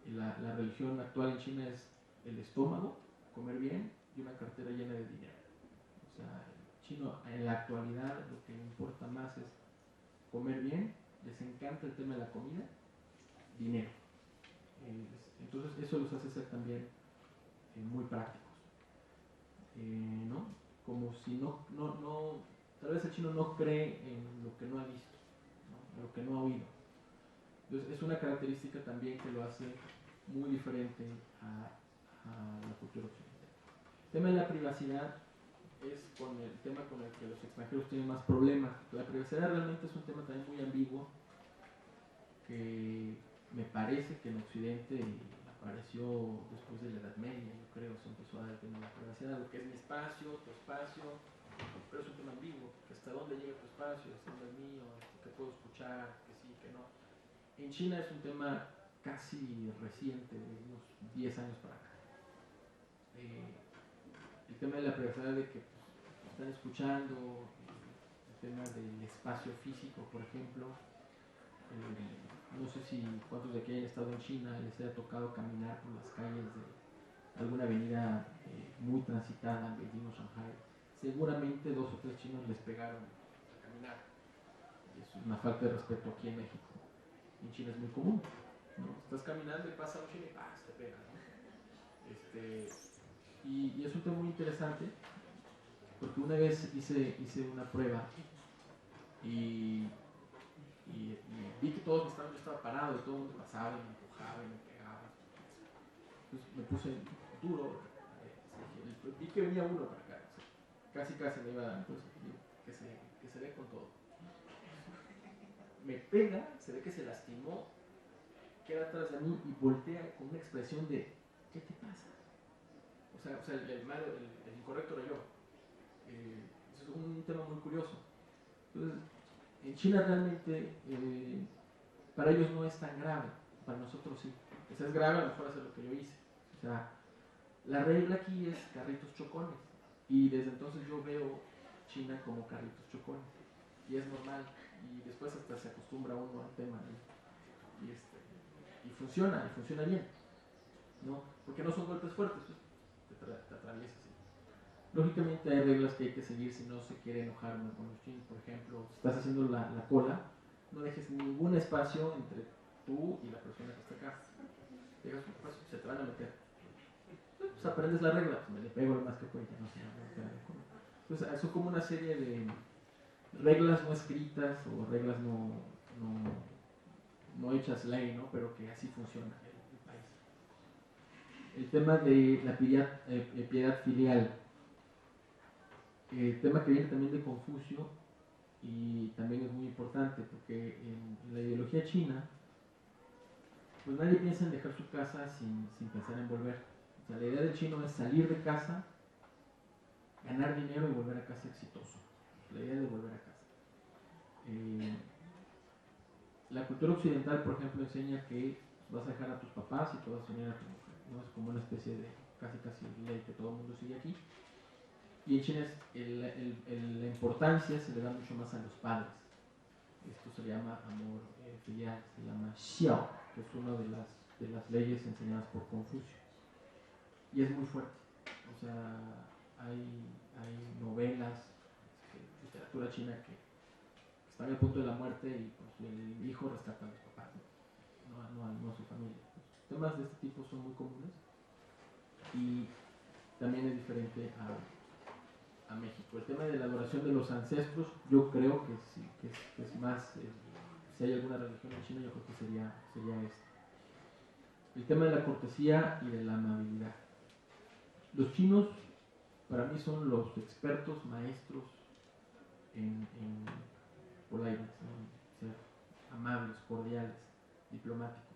B: la religión actual en China es el estómago, comer bien y una cartera llena de dinero. O sea, el chino en la actualidad lo que le importa más es comer bien, les encanta el tema de la comida, dinero. Entonces eso los hace ser también muy prácticos. ¿No? Como si tal vez el chino no cree en lo que no ha visto, ¿no? En lo que no ha oído. Entonces es una característica también que lo hace muy diferente a la cultura occidental. El tema de la privacidad es con el tema con el que los extranjeros tienen más problemas. La privacidad realmente es un tema también muy ambiguo que me parece que en Occidente apareció después de la Edad Media, yo creo, se empezó a dar el tema de la privacidad, lo que es mi espacio, tu espacio, pero es un tema ambiguo, que hasta dónde llega tu espacio, hasta dónde es mío, que puedo escuchar, que sí, que no. En China es un tema casi reciente, de unos 10 años para acá. El tema de la privacidad de que están escuchando, el tema del espacio físico, por ejemplo. No sé si cuántos de aquí hayan estado en China les haya tocado caminar por las calles de alguna avenida muy transitada en Beijing o Shanghai. Seguramente 2 o 3 chinos les pegaron a caminar. Y es una falta de respeto aquí en México. En China es muy común, ¿no? Estás caminando y pasa un chino y ¡pah! Te pega, ¿no? Y es un tema muy interesante porque una vez hice una prueba y vi que todos estaban, yo estaba parado y todo el mundo pasaba y me empujaba y me pegaba. Entonces me puse duro, vi que venía uno para acá, o sea, casi me iba, entonces que se ve con todo. Me pega, se ve que se lastimó, queda atrás de mí y voltea con una expresión de ¿qué te pasa? O sea el malo, el incorrecto era yo. Eso es un tema muy curioso. Entonces, en China realmente para ellos no es tan grave, para nosotros sí. O sea, es grave a lo mejor hacer lo que yo hice. O sea, la regla aquí es carritos chocones. Y desde entonces yo veo China como carritos chocones. Y es normal. Y después hasta se acostumbra uno al tema. Y funciona bien. ¿No? Porque no son golpes fuertes, te atraviesas. Lógicamente hay reglas que hay que seguir si no se quiere enojar uno con los chinos. Por ejemplo, si estás haciendo la cola, no dejes ningún espacio entre tú y la persona que está acá. Dejas un espacio, se te van a meter. Pues aprendes la regla, pues me le pego lo más que pueda, no sé. Entonces, son como una serie de reglas no escritas o reglas no hechas ley, ¿no? Pero que así funciona el país. El tema de la piedad filial. Tema que viene también de Confucio y también es muy importante porque en la ideología china pues nadie piensa en dejar su casa sin pensar en volver. O sea, la idea del chino es salir de casa, ganar dinero y volver a casa exitoso. La idea de volver a casa. La cultura occidental, por ejemplo, enseña que vas a dejar a tus papás y te vas a unir a tu mujer, ¿no? Es como una especie de casi ley que todo el mundo sigue aquí. Y en China la importancia se le da mucho más a los padres. Esto se llama amor filial, se llama xiao, que es una de las leyes enseñadas por Confucio. Y es muy fuerte. O sea, hay novelas, literatura china que están al punto de la muerte y pues, el hijo rescata a los papás, no a su familia. Los temas de este tipo son muy comunes y también es diferente a México. El tema de la adoración de los ancestros, yo creo que sí, que es más, si hay alguna religión en China, yo creo que sería este. El tema de la cortesía y de la amabilidad. Los chinos, para mí, son los expertos maestros en politeness, en ser amables, cordiales, diplomáticos.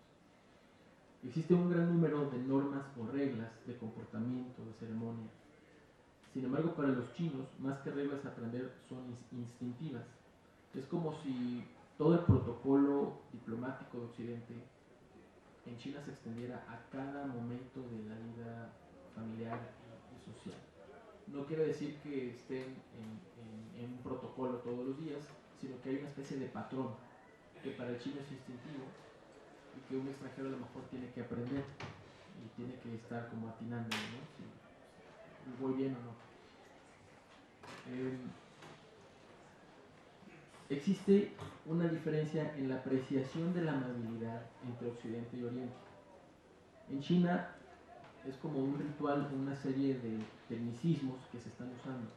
B: Existe un gran número de normas o reglas de comportamiento, de ceremonia. Sin embargo, para los chinos, más que reglas a aprender, son instintivas. Es como si todo el protocolo diplomático de Occidente en China se extendiera a cada momento de la vida familiar y social. No quiere decir que estén en un protocolo todos los días, sino que hay una especie de patrón que para el chino es instintivo y que un extranjero a lo mejor tiene que aprender y tiene que estar como atinando, ¿no? Si voy bien o no. Existe una diferencia en la apreciación de la amabilidad entre Occidente y Oriente. En China es como un ritual, una serie de tecnicismos que se están usando.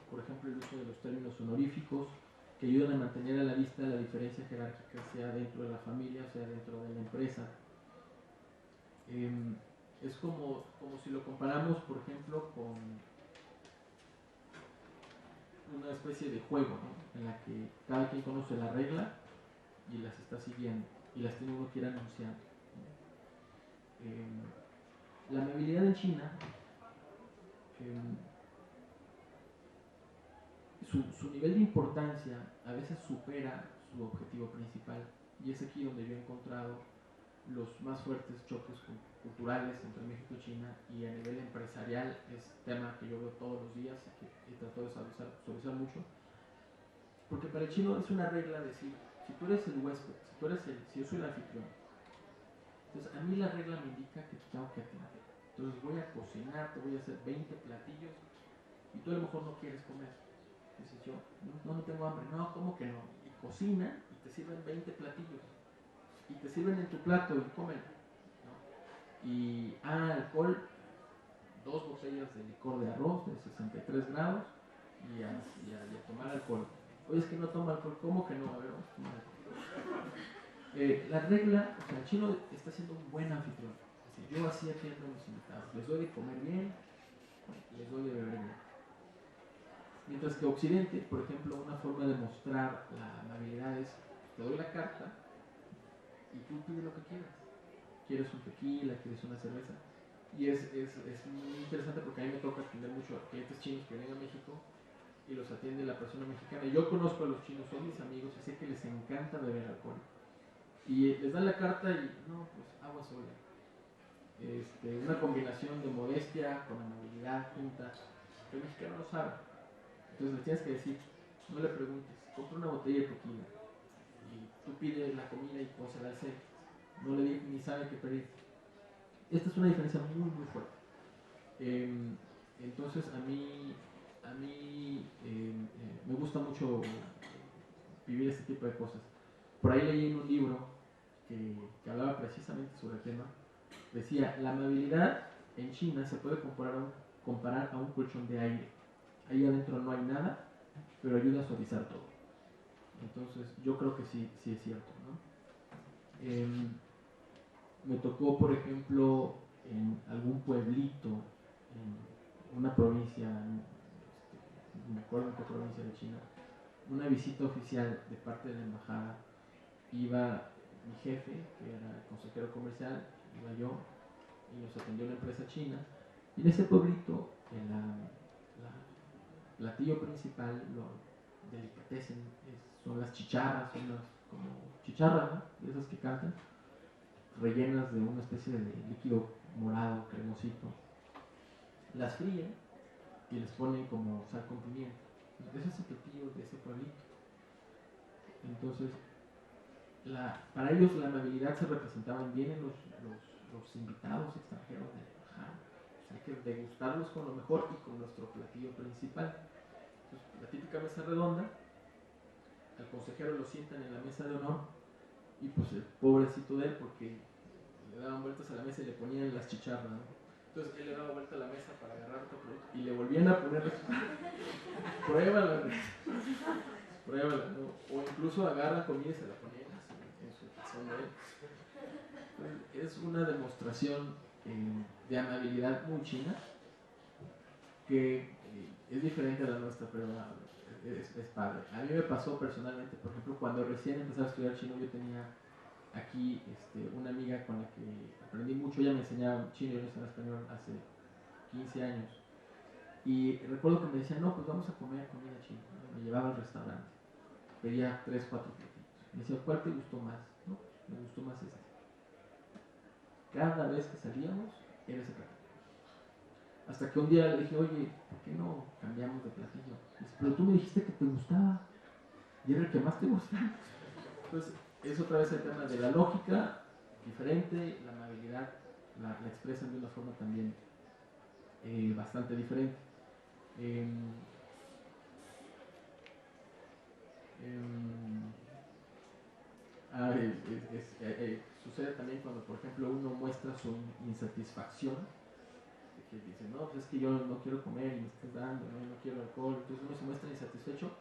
B: Por ejemplo, el uso de los términos honoríficos que ayudan a mantener a la vista la diferencia jerárquica, sea dentro de la familia, sea dentro de la empresa. Es como si lo comparamos, por ejemplo, con una especie de juego, ¿no? En la que cada quien conoce la regla y las está siguiendo y las tiene uno que ir anunciando. La amabilidad en China, su nivel de importancia a veces supera su objetivo principal, y es aquí donde yo he encontrado los más fuertes choques culturales entre México y China, y a nivel empresarial es tema que yo veo todos los días y que trato de suavizar mucho, porque para el chino es una regla decir, si tú eres el huésped, si yo soy el anfitrión, entonces a mí la regla me indica que te tengo que atender. Entonces voy a cocinar, te voy a hacer 20 platillos y tú a lo mejor no quieres comer. Dices yo, no tengo hambre. No, ¿cómo que no? Y cocina y te sirven 20 platillos y te sirven en tu plato y comen, ¿no? Y alcohol, 2 botellas de licor de arroz de 63 grados y a tomar alcohol. Oye, es que no toma alcohol. ¿Cómo que no? A ver, vamos a tomar alcohol. La regla, o sea, el chino está siendo un buen anfitrión. Es decir, yo así atiendo a mis invitados. Les doy de comer bien, les doy de beber bien. Mientras que Occidente, por ejemplo, una forma de mostrar la amabilidad es, te doy la carta y tú pides lo que quieras. Quieres un tequila, quieres una cerveza. Y es muy interesante porque a mí me toca atender mucho a clientes chinos que vienen a México y los atiende la persona mexicana. Yo conozco a los chinos, son mis amigos y sé que les encanta beber alcohol. Y les dan la carta y, no, pues agua sola. Una combinación de modestia con amabilidad juntas, que el mexicano no sabe. Entonces le tienes que decir, no le preguntes, compra una botella de tequila y tú pides la comida y pónsela al centro. No le digas ni sabe qué pedir. Esta es una diferencia muy muy fuerte. Entonces a mí me gusta mucho vivir este tipo de cosas. Por ahí leí en un libro que hablaba precisamente sobre el tema. Decía, la amabilidad en China se puede comparar a un colchón de aire. Ahí adentro no hay nada, pero ayuda a suavizar todo. Entonces yo creo que sí es cierto, ¿no? Me tocó, por ejemplo, en algún pueblito, en una provincia, no me acuerdo en qué provincia de China, una visita oficial de parte de la embajada. Iba mi jefe, que era el consejero comercial, iba yo, y nos atendió la empresa china. Y en ese pueblito, platillo principal, lo delicatessen, son las chicharras, son las como chicharras, ¿no? De esas que cantan, rellenas de una especie de líquido morado, cremosito. Las fríen y les ponen como sal con pimienta. Ese es el platillo de ese pueblito. Entonces, para ellos la amabilidad se representaba bien en los invitados extranjeros de embajada. Hay que degustarlos con lo mejor y con nuestro platillo principal. Entonces, la típica mesa redonda, al consejero lo sientan en la mesa de honor y pues el pobrecito de él, porque le daban vueltas a la mesa y le ponían las chicharras, ¿no? Entonces él le daba vuelta a la mesa para agarrar otro producto y le volvían a poner pruébala, pruébala, ¿no? O incluso agarra comida y se la ponía en su tazón de él. Es una demostración de amabilidad muy china que es diferente a la nuestra, pero es padre. A mí me pasó personalmente, por ejemplo, cuando recién empecé a estudiar chino, yo tenía aquí una amiga con la que aprendí mucho. Ella me enseñaba chino y yo enseñaba español hace 15 años. Y recuerdo que me decía, no, pues vamos a comer comida china. Me llevaba al restaurante, pedía 3, 4 platillos. Me decía, ¿cuál te gustó más? No, me gustó más este. Cada vez que salíamos, era ese platillo. Hasta que un día le dije, oye, ¿por qué no cambiamos de platillo? Dice, pero tú me dijiste que te gustaba. Y era el que más te gustaba. Entonces, es otra vez el tema de la lógica diferente, la amabilidad, la expresan de una forma también bastante diferente. Sucede también cuando, por ejemplo, uno muestra su insatisfacción, que dice, no, pues es que yo no quiero comer y me estás dando, no quiero alcohol. Entonces uno se muestra insatisfecho,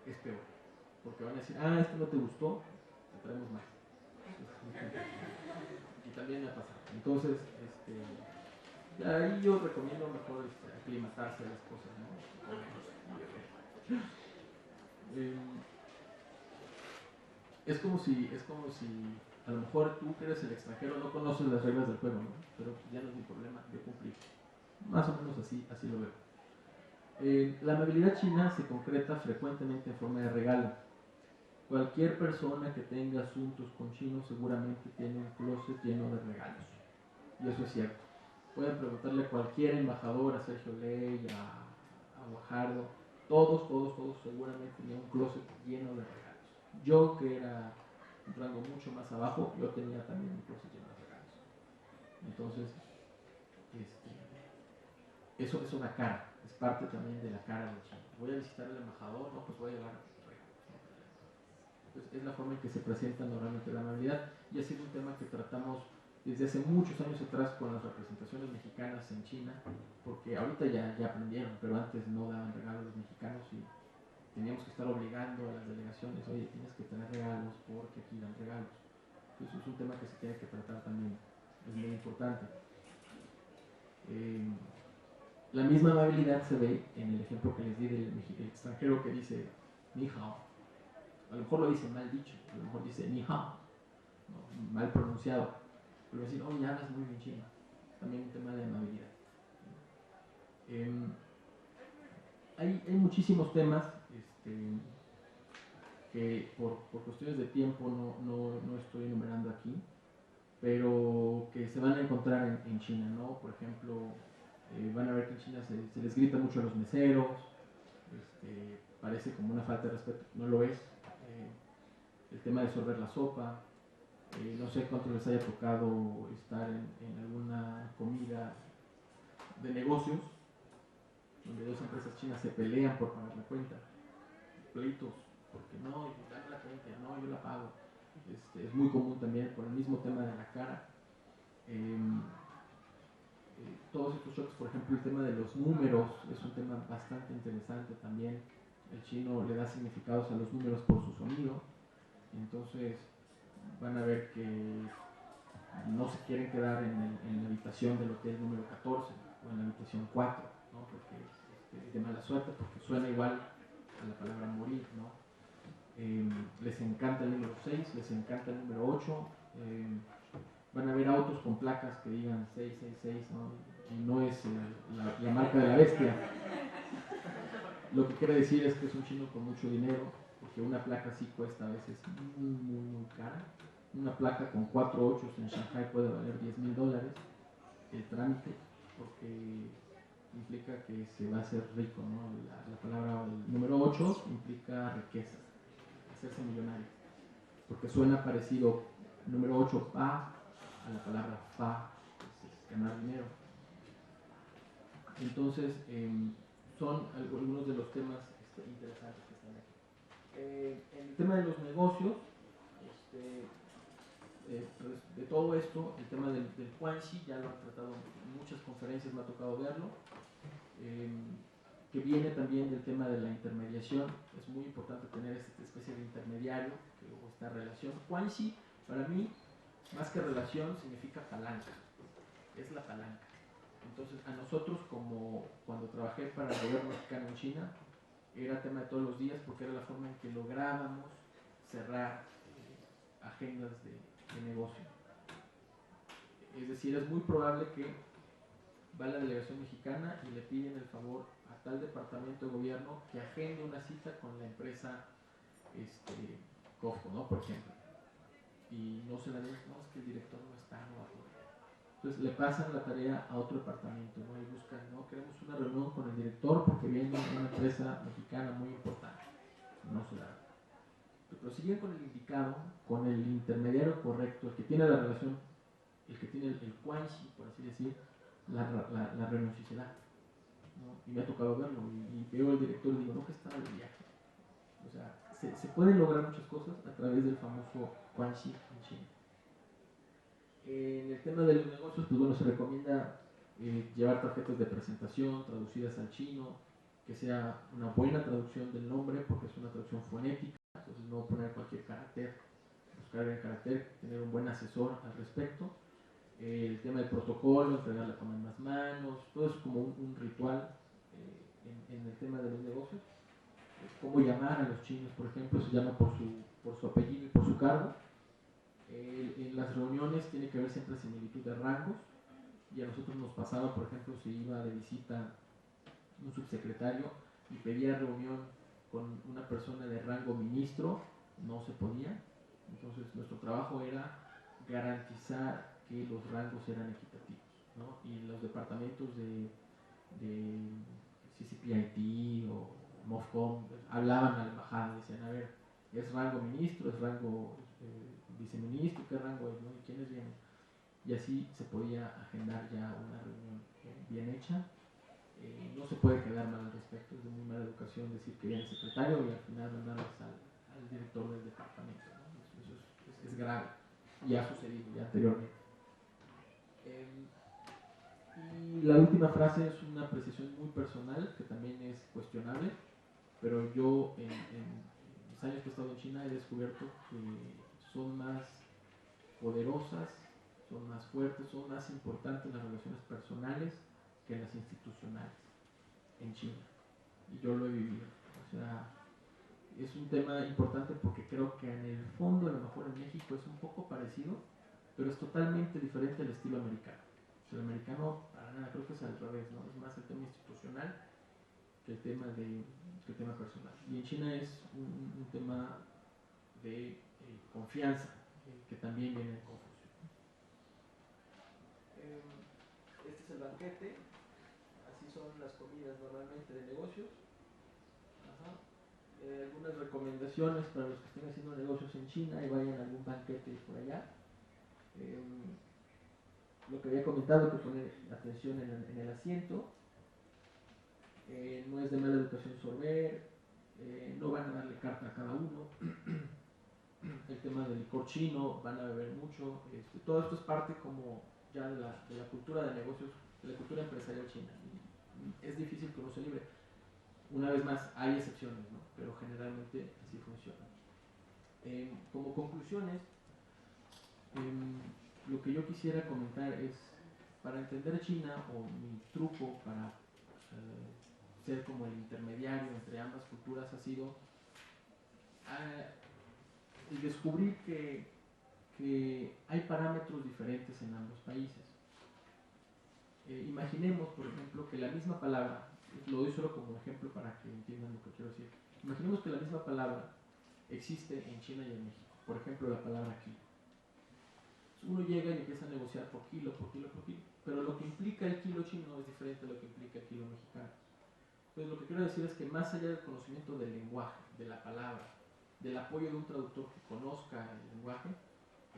B: es peor, porque van a decir, esto no te gustó, te traemos más. Y también me ha pasado. Entonces, ahí yo recomiendo mejor aclimatarse a las cosas, ¿no? Es como si a lo mejor tú que eres el extranjero no conoces las reglas del juego, ¿no? Pero ya no es mi problema, yo cumplí. Más o menos así lo veo. La amabilidad china se concreta frecuentemente en forma de regalo. Cualquier persona que tenga asuntos con chinos seguramente tiene un closet lleno de regalos. Y eso es cierto. Pueden preguntarle a cualquier embajador, a Sergio Ley, a Guajardo, todos seguramente tenían un closet lleno de regalos. Yo, que era un rango mucho más abajo, yo tenía también un closet lleno de regalos. Entonces, eso es una cara, es parte también de la cara del chino. Voy a visitar al embajador, no, pues voy a llevar regalos. Entonces, es la forma en que se presenta normalmente la amabilidad, y ha sido un tema que tratamos desde hace muchos años atrás con las representaciones mexicanas en China, porque ahorita ya aprendieron, pero antes no daban regalos los mexicanos y teníamos que estar obligando a las delegaciones, oye, tienes que tener regalos porque aquí dan regalos. Entonces es un tema que se tiene que tratar también, es muy importante. La misma amabilidad se ve en el ejemplo que les di del extranjero que dice ni hao. A lo mejor lo dice mal dicho, a lo mejor dice ni hao, ¿no? Mal pronunciado, pero decir, oye, hablas muy bien chino. También un tema de amabilidad. Hay muchísimos temas que por cuestiones de tiempo no estoy enumerando aquí, pero que se van a encontrar en China, ¿no? Por ejemplo, van a ver que en China se les grita mucho a los meseros, parece como una falta de respeto, no lo es. El tema de sorber la sopa, no sé cuántos les haya tocado estar en alguna comida de negocios donde dos empresas chinas se pelean por pagar la cuenta, pleitos, porque no, dame la cuenta, no, yo la pago. Es muy común también por el mismo tema de la cara. Todos estos choques, por ejemplo, el tema de los números es un tema bastante interesante también. El chino le da significados a los números por su sonido, entonces van a ver que no se quieren quedar en la habitación del hotel número 14 o en la habitación 4, ¿no? Porque es de mala suerte, porque suena igual a la palabra morir, ¿no? Les encanta el número 6, les encanta el número 8. Van a ver autos con placas que digan 666, ¿no? Y no es la marca de la bestia. Lo que quiere decir es que es un chino con mucho dinero, porque una placa sí cuesta a veces muy cara. Una placa con 4 ochos en Shanghai puede valer $10,000 el trámite, porque implica que se va a hacer rico, ¿no? La palabra, el número 8 implica riqueza, hacerse millonario, porque suena parecido el número 8 pa a la palabra fa, es ganar dinero. Entonces, son algunos de los temas interesantes que están aquí. En el tema de los negocios, todo esto, el tema del Guanxi, ya lo han tratado en muchas conferencias, me ha tocado verlo, que viene también del tema de la intermediación. Es muy importante tener esta especie de intermediario, o esta relación. Guanxi, para mí, más que relación, significa palanca, es la palanca. Entonces, a nosotros, como cuando trabajé para el gobierno mexicano en China, era tema de todos los días porque era la forma en que lográbamos cerrar agendas de negocio. Es decir, es muy probable que va la delegación mexicana y le piden el favor a tal departamento de gobierno que agende una cita con la empresa Costco, ¿no? Por ejemplo. Y no se la den, no, es que el director no está, no va a poder. Entonces le pasan la tarea a otro departamento, ¿no? Y buscan, no, queremos una reunión con el director porque viene una empresa mexicana muy importante. No se la dan. Pero siguen con el indicado, con el intermediario correcto, el que tiene la relación, el que tiene el Guanxi, por así decir, la reunión sí se da, ¿no? Y me ha tocado verlo, y veo al director y digo, no, que estaba de viaje. O sea, se pueden lograr muchas cosas a través del famoso Guanxi en China. En el tema de los negocios, pues bueno, se recomienda llevar tarjetas de presentación traducidas al chino, que sea una buena traducción del nombre, porque es una traducción fonética, entonces no poner cualquier carácter, buscar el carácter, tener un buen asesor al respecto. El tema del protocolo, entregarla con ambas manos, todo es como un ritual en el tema de los negocios. Cómo llamar a los chinos, por ejemplo, se llama por su apellido y por su cargo. En las reuniones tiene que haber siempre similitud de rangos, y a nosotros nos pasaba, por ejemplo, si iba de visita un subsecretario y pedía reunión con una persona de rango ministro, no se podía. Entonces nuestro trabajo era garantizar que los rangos eran equitativos, ¿no? Y los departamentos de CCPIT o MOFCOM hablaban a la embajada, decían, a ver, ¿es rango ministro, es rango viceministro, qué rango es, ¿no? ¿Y quiénes vienen? Y así se podía agendar ya una reunión bien hecha. No se puede quedar mal al respecto, es de muy mala educación decir que viene el secretario y al final mandarles al director del departamento, ¿no? Eso es grave, y ha sucedido ya anteriormente. Y la última frase es una apreciación muy personal, que también es cuestionable, pero yo en los años que he estado en China he descubierto que son más poderosas, son más fuertes, son más importantes las relaciones personales que las institucionales en China. Y yo lo he vivido. O sea, es un tema importante porque creo que en el fondo, a lo mejor en México es un poco parecido, pero es totalmente diferente al estilo americano. El americano, para nada, creo que es al revés, ¿no? Es más el tema institucional que el tema personal. Y en China es un tema de confianza, que también viene en confusión. Este es el banquete, así son las comidas normalmente de negocios. Algunas recomendaciones para los que estén haciendo negocios en China y vayan a algún banquete por allá. Lo que había comentado, que poner atención en el asiento. No es de mala educación sorber, no van a darle carta a cada uno. El tema del licor chino, van a beber mucho. Todo esto es parte como ya de la cultura de negocios, de la cultura empresarial china. Es difícil que uno se libre. Una vez más, hay excepciones, ¿no? Pero generalmente así funciona. Como conclusiones, lo que yo quisiera comentar es, para entender China, o mi truco para ser como el intermediario entre ambas culturas, ha sido el descubrir que hay parámetros diferentes en ambos países. Imaginemos, por ejemplo, que la misma palabra, lo doy solo como ejemplo para que entiendan lo que quiero decir. Imaginemos que la misma palabra existe en China y en México. Por ejemplo, la palabra kilo. Uno llega y empieza a negociar por kilo, pero lo que implica el kilo chino es diferente a lo que implica el kilo mexicano. Entonces, lo que quiero decir es que más allá del conocimiento del lenguaje, de la palabra, del apoyo de un traductor que conozca el lenguaje,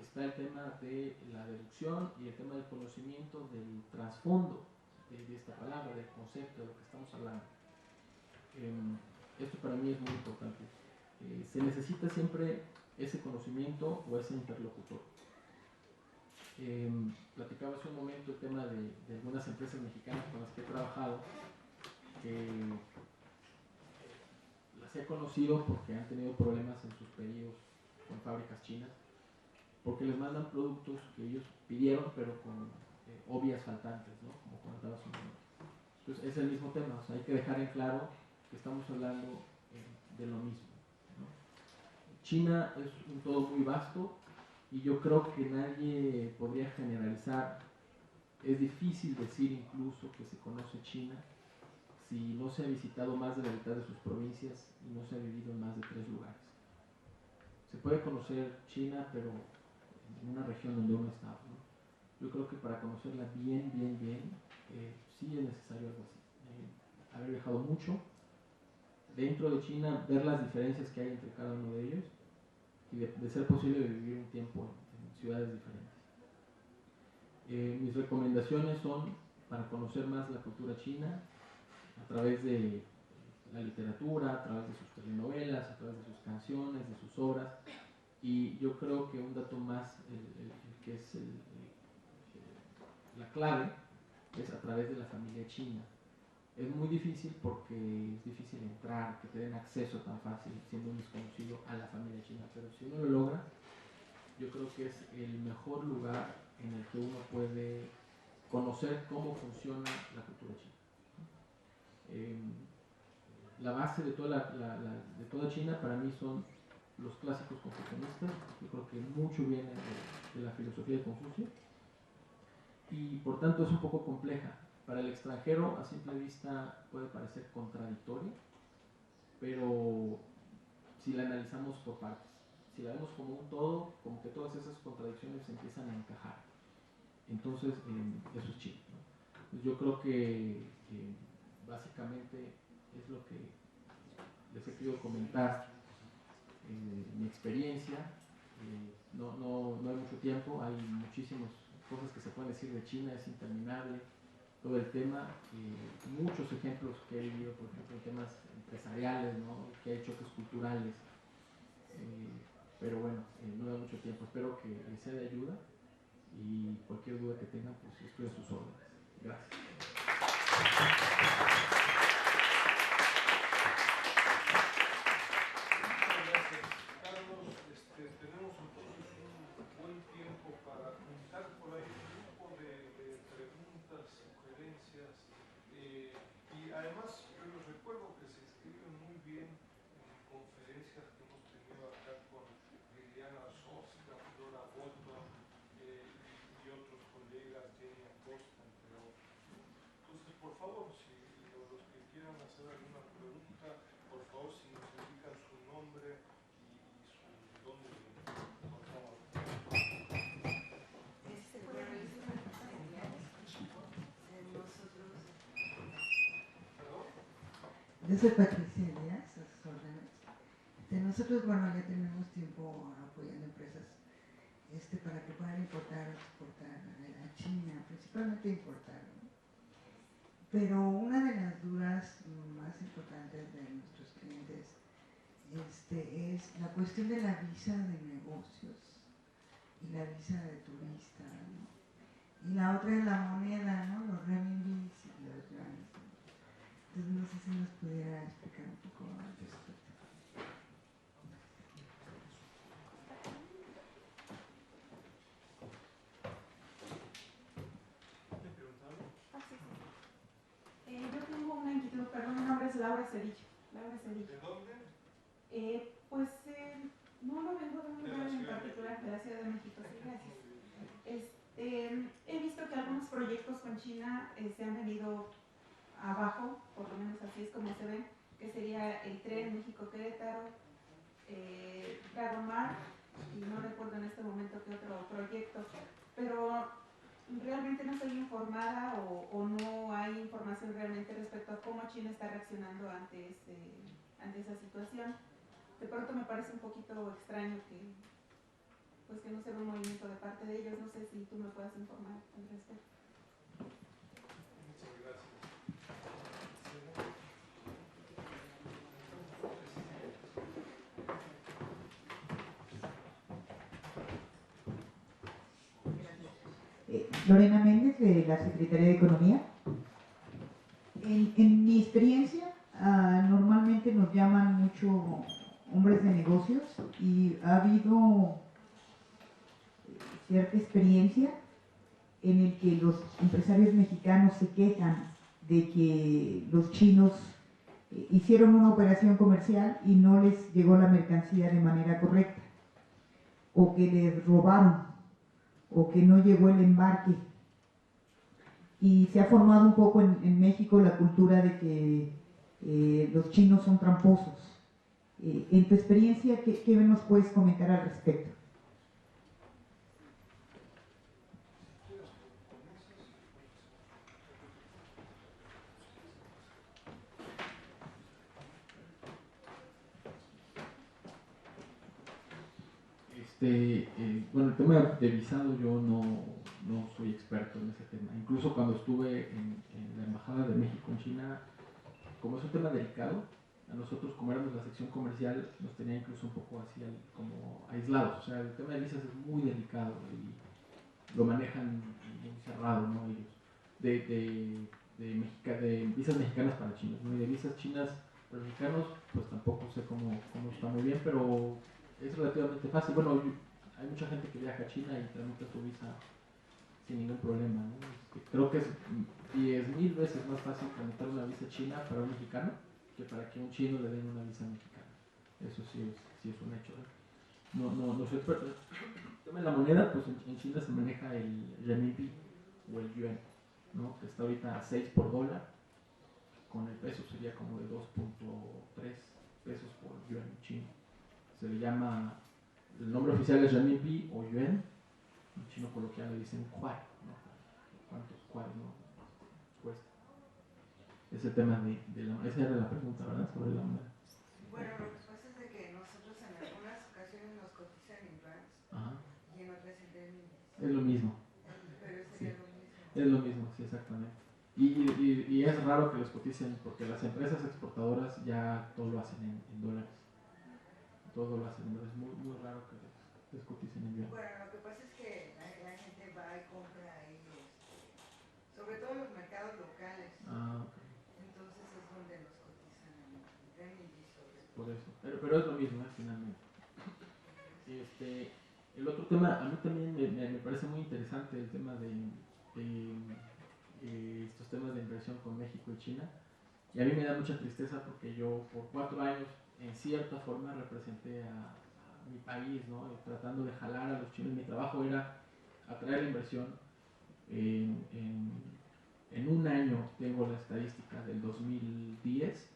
B: está el tema de la deducción y el tema del conocimiento del trasfondo de esta palabra, del concepto, de lo que estamos hablando. Esto para mí es muy importante. Se necesita siempre ese conocimiento o ese interlocutor. Platicaba hace un momento el tema de algunas empresas mexicanas con las que he trabajado, que las he conocido porque han tenido problemas en sus pedidos con fábricas chinas, porque les mandan productos que ellos pidieron pero con obvias faltantes, ¿no? Como comentaba hace un momento. Entonces es el mismo tema, o sea, hay que dejar en claro que estamos hablando de lo mismo, ¿no? China es un todo muy vasto y yo creo que nadie podría generalizar. Es difícil decir incluso que se conoce China si no se ha visitado más de la mitad de sus provincias y no se ha vivido en más de 3 lugares. Se puede conocer China, pero en una región donde uno está, ¿no? Yo creo que para conocerla bien, sí es necesario algo así. Haber viajado mucho dentro de China, ver las diferencias que hay entre cada uno de ellos y de ser posible vivir un tiempo en ciudades diferentes. Mis recomendaciones son para conocer más la cultura china a través de la literatura, a través de sus telenovelas, a través de sus canciones, de sus obras. Y yo creo que un dato más, que es la clave, es a través de la familia china. Es muy difícil porque es difícil entrar, que te den acceso tan fácil siendo un desconocido a la familia china, pero si uno lo logra, yo creo que es el mejor lugar en el que uno puede conocer cómo funciona la cultura china. La base de toda China para mí son los clásicos confucianistas. Yo creo que mucho viene de la filosofía de Confucio y por tanto es un poco compleja. Para el extranjero a simple vista puede parecer contradictoria, pero si la analizamos por partes, si la vemos como un todo, como que todas esas contradicciones empiezan a encajar. Entonces eso es China, ¿no? Pues yo creo que básicamente es lo que les he querido comentar, mi experiencia. No hay mucho tiempo, hay muchísimas cosas que se pueden decir de China, es interminable todo el tema, muchos ejemplos que he vivido, por ejemplo, en temas empresariales, ¿no? Que hay choques culturales, pero bueno, no da mucho tiempo. Espero que les sea de ayuda y cualquier duda que tengan, pues estoy a sus órdenes. Gracias.
A: Además, yo les recuerdo que se escriben muy bien en conferencias que hemos tenido acá con Liliana Sosca, Flora Boto y otros colegas, Jenny Acosta, entre otros. Entonces, por favor, si los que quieran hacer alguna pregunta, por favor, si nos indican su nombre y su dónde viene, por favor.
C: Yo soy Patricia Díaz, a sus órdenes. Nosotros, bueno, ya tenemos tiempo apoyando empresas para que puedan importar o exportar a China, principalmente importar, ¿no? Pero una de las dudas más importantes de nuestros clientes es la cuestión de la visa de negocios y la visa de turista, ¿no? Y la otra es la moneda, ¿no? Los renminbis y los yuanes. Entonces no sé si nos pudiera explicar un poco al respecto.
D: Yo tengo una inquietud, perdón, mi nombre es Laura Cedillo.
A: ¿De dónde?
D: No lo vengo de un lugar en particular, de la Ciudad de México, sí, gracias. He visto que algunos proyectos con China se han venido abajo, por lo menos así es como se ven, que sería el tren México-Querétaro, Dragomar, y no recuerdo en este momento qué otro proyecto, pero realmente no estoy informada o no hay información realmente respecto a cómo China está reaccionando ante esa situación. De pronto me parece un poquito extraño que no se ve un movimiento de parte de ellos. No sé si tú me puedas informar al respecto.
A: Muchas gracias.
E: Lorena Méndez, de la Secretaría de Economía. En mi experiencia, normalmente nos llaman mucho hombres de negocios y ha habido cierta experiencia en el que los empresarios mexicanos se quejan de que los chinos hicieron una operación comercial y no les llegó la mercancía de manera correcta, o que les robaron, o que no llegó el embarque. Y se ha formado un poco en México la cultura de que los chinos son tramposos. En tu experiencia, ¿qué nos puedes comentar al respecto?
B: Bueno, el tema de visado yo no soy experto en ese tema. Incluso cuando estuve en la Embajada de México en China, como es un tema delicado, a nosotros, como éramos la sección comercial, nos tenía incluso un poco así como aislados. O sea, el tema de visas es muy delicado y lo manejan muy cerrado, ¿no? Ellos. De visas mexicanas para chinos, ¿no? Y de visas chinas para mexicanos, pues tampoco sé cómo está muy bien, pero es relativamente fácil. Bueno, hay mucha gente que viaja a China y tramita su visa sin ningún problema, ¿no? Creo que es 10,000 veces más fácil tramitar una visa china para un mexicano que para que un chino le den una visa mexicana. Eso sí es un hecho, ¿eh? No soy experto. El tema de la moneda, pues en China se maneja el renminbi o el yuan, ¿no? Que está ahorita a 6 por dólar. Con el peso sería como de 2.3 pesos por yuan chino. Se le llama, el nombre oficial es renminbi o yuan. En chino coloquial le dicen kuai, ¿no? ¿Cuántos kuai no cuesta? Ese tema de la moneda. Esa era la pregunta, ¿verdad? Sobre la moneda.
C: Bueno, lo que pasa es de que nosotros en algunas ocasiones nos cotizan en yuans y en otras en renminbi.
B: Es lo mismo.
C: Pero sería lo mismo.
B: Es lo mismo, sí, exactamente. Y es raro que los coticen porque las empresas exportadoras ya todo lo hacen en dólares. Todo lo hacen en dólares. Es muy, muy raro que les coticen en yuan.
C: Bueno, lo que pasa es que la gente va y compra ahí, sobre todo en los mercados locales.
B: Okay.
C: Entonces es donde los cotizan en renminbi sobre todo.
B: Por eso. Pero es lo mismo, finalmente. El otro tema, a mí también me parece muy interesante el tema de estos temas de inversión con México y China. Y a mí me da mucha tristeza porque yo por 4 años en cierta forma representé a mi país, ¿no? Tratando de jalar a los chinos. Mi trabajo era atraer la inversión. En un año tengo la estadística del 2010.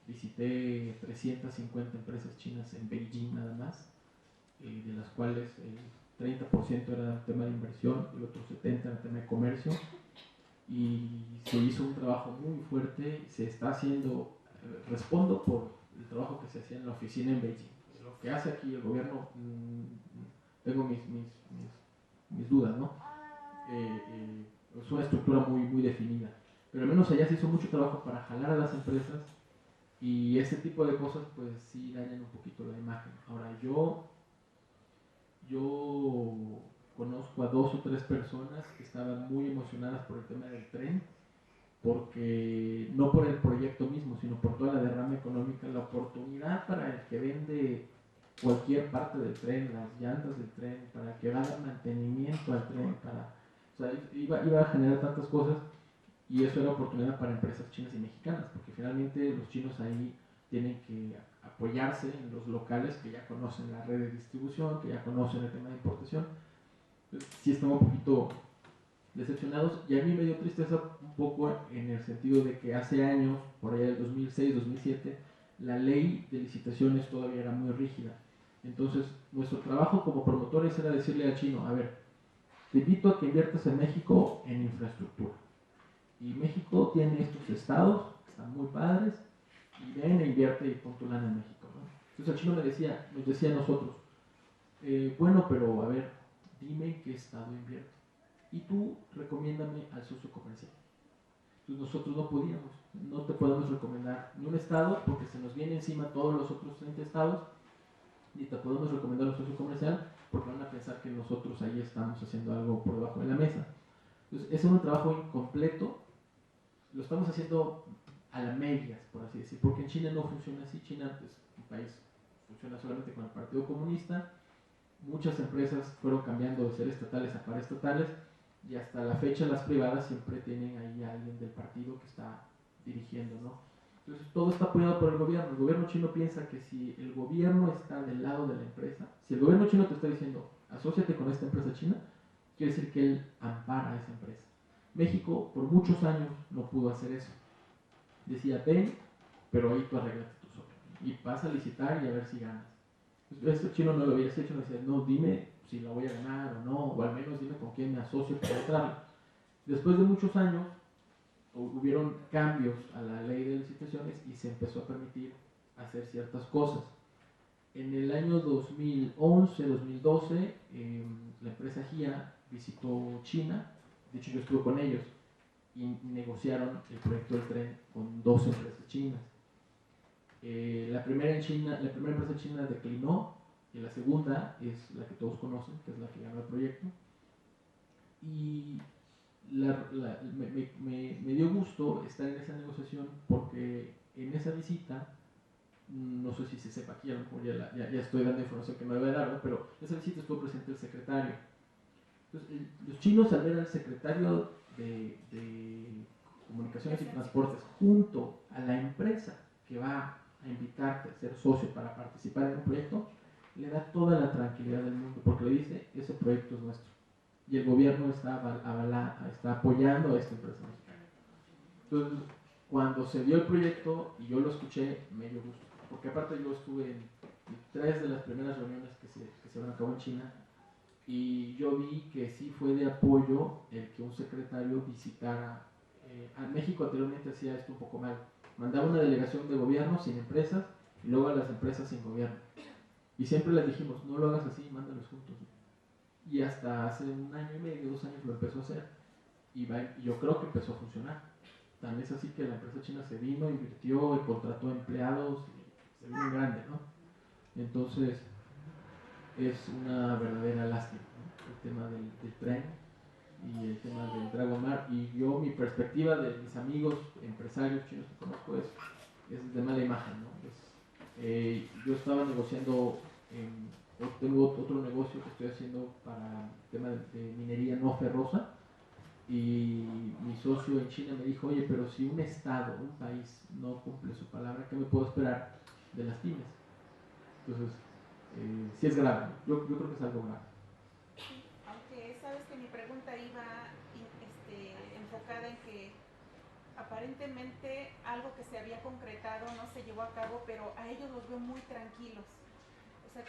B: Visité 350 empresas chinas en Beijing nada más, de las cuales el 30% era tema de inversión, el otro 70% era tema de comercio, y se hizo un trabajo muy fuerte. Se está haciendo, respondo por el trabajo que se hacía en la oficina en Beijing. Lo que hace aquí el gobierno, tengo mis dudas, ¿no? Es una estructura muy, muy definida, pero al menos allá se hizo mucho trabajo para jalar a las empresas, y ese tipo de cosas pues sí dañan un poquito la imagen. Ahora yo conozco a 2 o 3 personas que estaban muy emocionadas por el tema del tren, porque no por el proyecto mismo, sino por toda la derrama económica, la oportunidad para el que vende cualquier parte del tren, las llantas del tren, para que haga mantenimiento al tren, o sea, iba a generar tantas cosas. Y eso era oportunidad para empresas chinas y mexicanas, porque finalmente los chinos ahí tienen que apoyarse en los locales que ya conocen la red de distribución, que ya conocen el tema de importación. Entonces, sí estamos un poquito decepcionados, y a mí me dio tristeza un poco en el sentido de que hace años, por allá del 2006, 2007, la ley de licitaciones todavía era muy rígida. Entonces, nuestro trabajo como promotores era decirle al chino, a ver, te invito a que inviertas en México en infraestructura. Y México tiene estos estados que están muy padres, y ven e invierte y pon tu lana en México, ¿no? Entonces el chino nos decía a nosotros, bueno, pero a ver, dime en qué estado invierto, y tú recomiéndame al socio comercial. Entonces nosotros no te podemos recomendar ni un estado porque se nos viene encima todos los otros 30 estados, ni te podemos recomendar un socio comercial porque van a pensar que nosotros ahí estamos haciendo algo por debajo de la mesa. Entonces, es un trabajo incompleto, lo estamos haciendo a las medias, por así decir, porque en China no funciona así. China es un país, funciona solamente con el Partido Comunista. Muchas empresas fueron cambiando de ser estatales a paraestatales, y hasta la fecha las privadas siempre tienen ahí a alguien del partido que está dirigiendo, ¿no? Entonces todo está apoyado por el gobierno. El gobierno chino piensa que si el gobierno está del lado de la empresa, si el gobierno chino te está diciendo asóciate con esta empresa china, quiere decir que él ampara a esa empresa. México por muchos años no pudo hacer eso. Decía, ven, pero ahí tú arréglate tú solo. Y vas a licitar y a ver si ganas. Este chino no lo había hecho, me decía, no, dime si la voy a ganar o no, o al menos dime con quién me asocio para entrar. Después de muchos años, hubieron cambios a la ley de licitaciones y se empezó a permitir hacer ciertas cosas. En el año 2011-2012, la empresa GIA visitó China, de hecho yo estuve con ellos, y negociaron el proyecto del tren con 2 empresas chinas. La primera empresa china declinó, y la segunda es la que todos conocen, que es la que ganó el proyecto. Y me dio gusto estar en esa negociación, porque en esa visita, no sé si se sepa aquí, a lo mejor ya estoy dando información que me debe dar, ¿no? Pero en esa visita estuvo presente el secretario. Entonces, los chinos, al ver al secretario de Comunicaciones y Transportes junto a la empresa que va a invitarte a ser socio para participar en un proyecto, le da toda la tranquilidad del mundo, porque le dice, ese proyecto es nuestro. Y el gobierno está apoyando a esta empresa mexicana. Entonces, cuando se dio el proyecto y yo lo escuché, me dio gusto. Porque aparte yo estuve en 3 de las primeras reuniones que se llevaron a cabo en China, y yo vi que sí fue de apoyo el que un secretario visitara. A México anteriormente hacía esto un poco mal. Mandaba una delegación de gobierno sin empresas, y luego a las empresas sin gobierno. Y siempre les dijimos, no lo hagas así, mándalos juntos. Y hasta hace 1 año y medio, 2 años lo empezó a hacer. Y yo creo que empezó a funcionar. Tan es así que la empresa china se vino, invirtió y contrató empleados, y se vino en grande, ¿no? Entonces, es una verdadera lástima, ¿no? El tema del tren y el tema del Dragon Mar. Y yo, mi perspectiva de mis amigos empresarios chinos que conozco es de mala imagen, ¿no? Yo estaba negociando, tengo otro negocio que estoy haciendo para el tema de minería no ferrosa, y mi socio en China me dijo, oye, pero si un estado, un país no cumple su palabra, ¿qué me puedo esperar de las pymes? Entonces, sí es grave, ¿no? Yo creo que es algo grave.
D: Sí, aunque sabes que mi pregunta iba enfocada en que aparentemente algo que se había concretado no se llevó a cabo, pero a ellos los veo muy tranquilos. O sea,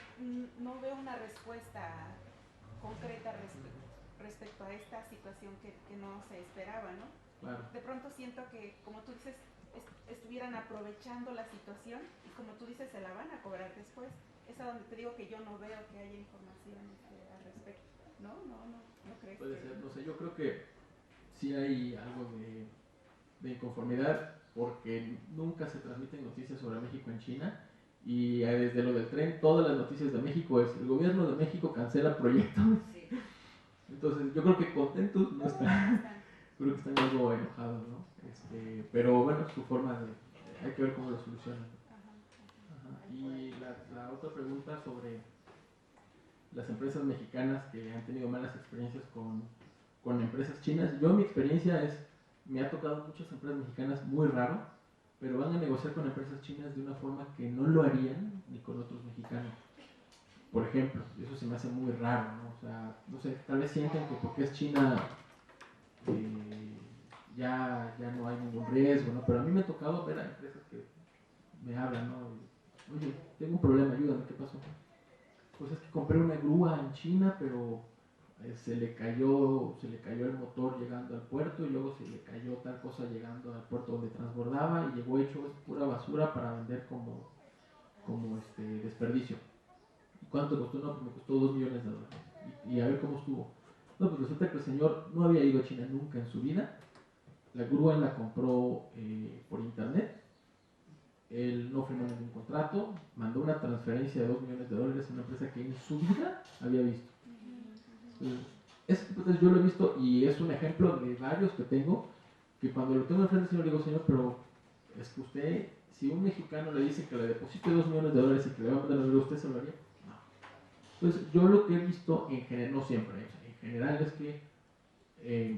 D: no veo una respuesta concreta respecto a esta situación que no se esperaba, ¿no?
B: Claro.
D: De pronto siento que, como tú dices, estuvieran aprovechando la situación, y como tú dices, se la van a cobrar después. Es a donde te digo que yo no veo que haya información al respecto. ¿No crees?
B: Puede ser, no sé, yo creo que sí hay algo de inconformidad, porque nunca se transmiten noticias sobre México en China, y desde lo del tren, todas las noticias de México es, el gobierno de México cancela proyectos. Sí. Entonces, yo creo que contentos no están, creo que están algo enojados, ¿no? Pero bueno, es su forma hay que ver cómo lo solucionan. Ajá. Y la otra pregunta sobre las empresas mexicanas que han tenido malas experiencias con empresas chinas. Yo, mi experiencia me ha tocado muchas empresas mexicanas, muy raro, pero van a negociar con empresas chinas de una forma que no lo harían ni con otros mexicanos. Por ejemplo, eso se me hace muy raro, ¿no? O sea, no sé, tal vez sienten que porque es China ya no hay ningún riesgo, ¿no? Pero a mí me ha tocado ver a empresas que me hablan, ¿no? Oye, tengo un problema, ayúdame, ¿qué pasó? Pues es que compré una grúa en China, pero se le cayó el motor llegando al puerto, y luego se le cayó tal cosa llegando al puerto donde transbordaba, y llegó hecho pura basura para vender como desperdicio. ¿Y cuánto costó? No, pues me costó $2 millones. Y a ver cómo estuvo. No, pues resulta que el señor no había ido a China nunca en su vida. La grúa la compró por internet, él no firmó ningún contrato, mandó una transferencia de $2 millones a una empresa que en su vida había visto. Entonces yo lo he visto y es un ejemplo de varios que tengo, que cuando lo tengo enfrente, señor, digo, señor, pero es que usted, si un mexicano le dice que le deposite $2 millones y que le va a mandar dinero, ¿usted se lo haría? No. Entonces yo lo que he visto, en general, no siempre, en general es que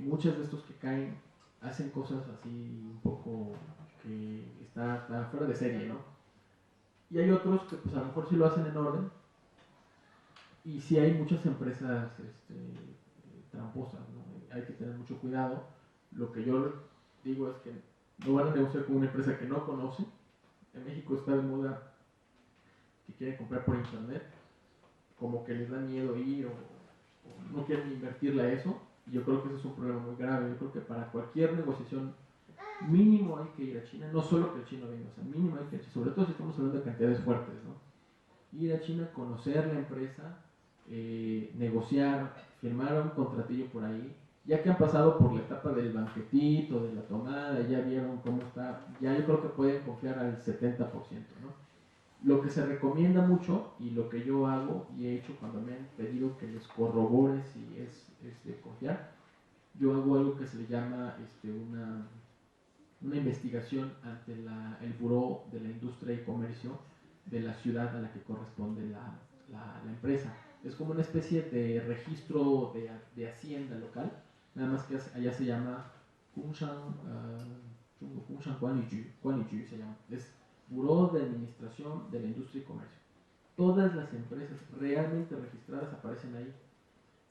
B: muchos de estos que caen hacen cosas así un poco que está fuera de serie, ¿no? Y hay otros que pues a lo mejor sí lo hacen en orden, y sí hay muchas empresas tramposas, ¿no? Hay que tener mucho cuidado. Lo que yo digo es que no van a negociar con una empresa que no conocen. En México está de moda que quieren comprar por internet, como que les da miedo ir o no quieren invertirle a eso. Y yo creo que ese es un problema muy grave. Yo creo que para cualquier negociación mínimo hay que ir a China, no solo que el chino venga, o sea, mínimo hay que ir, sobre todo si estamos hablando de cantidades fuertes, ¿no? Ir a China, conocer la empresa, negociar, firmar un contratillo por ahí, ya que han pasado por la etapa del banquetito, de la tomada, ya vieron cómo está, ya yo creo que pueden confiar al 70%, ¿no? Lo que se recomienda mucho y lo que yo hago y he hecho cuando me han pedido que les corrobore si es de confiar, yo hago algo que se le llama una investigación ante el Buró de la Industria y Comercio de la ciudad a la que corresponde la empresa. Es como una especie de registro de hacienda local, nada más que allá se llama Kunshan Guanyu se llama. Es Buró de Administración de la Industria y Comercio. Todas las empresas realmente registradas aparecen ahí.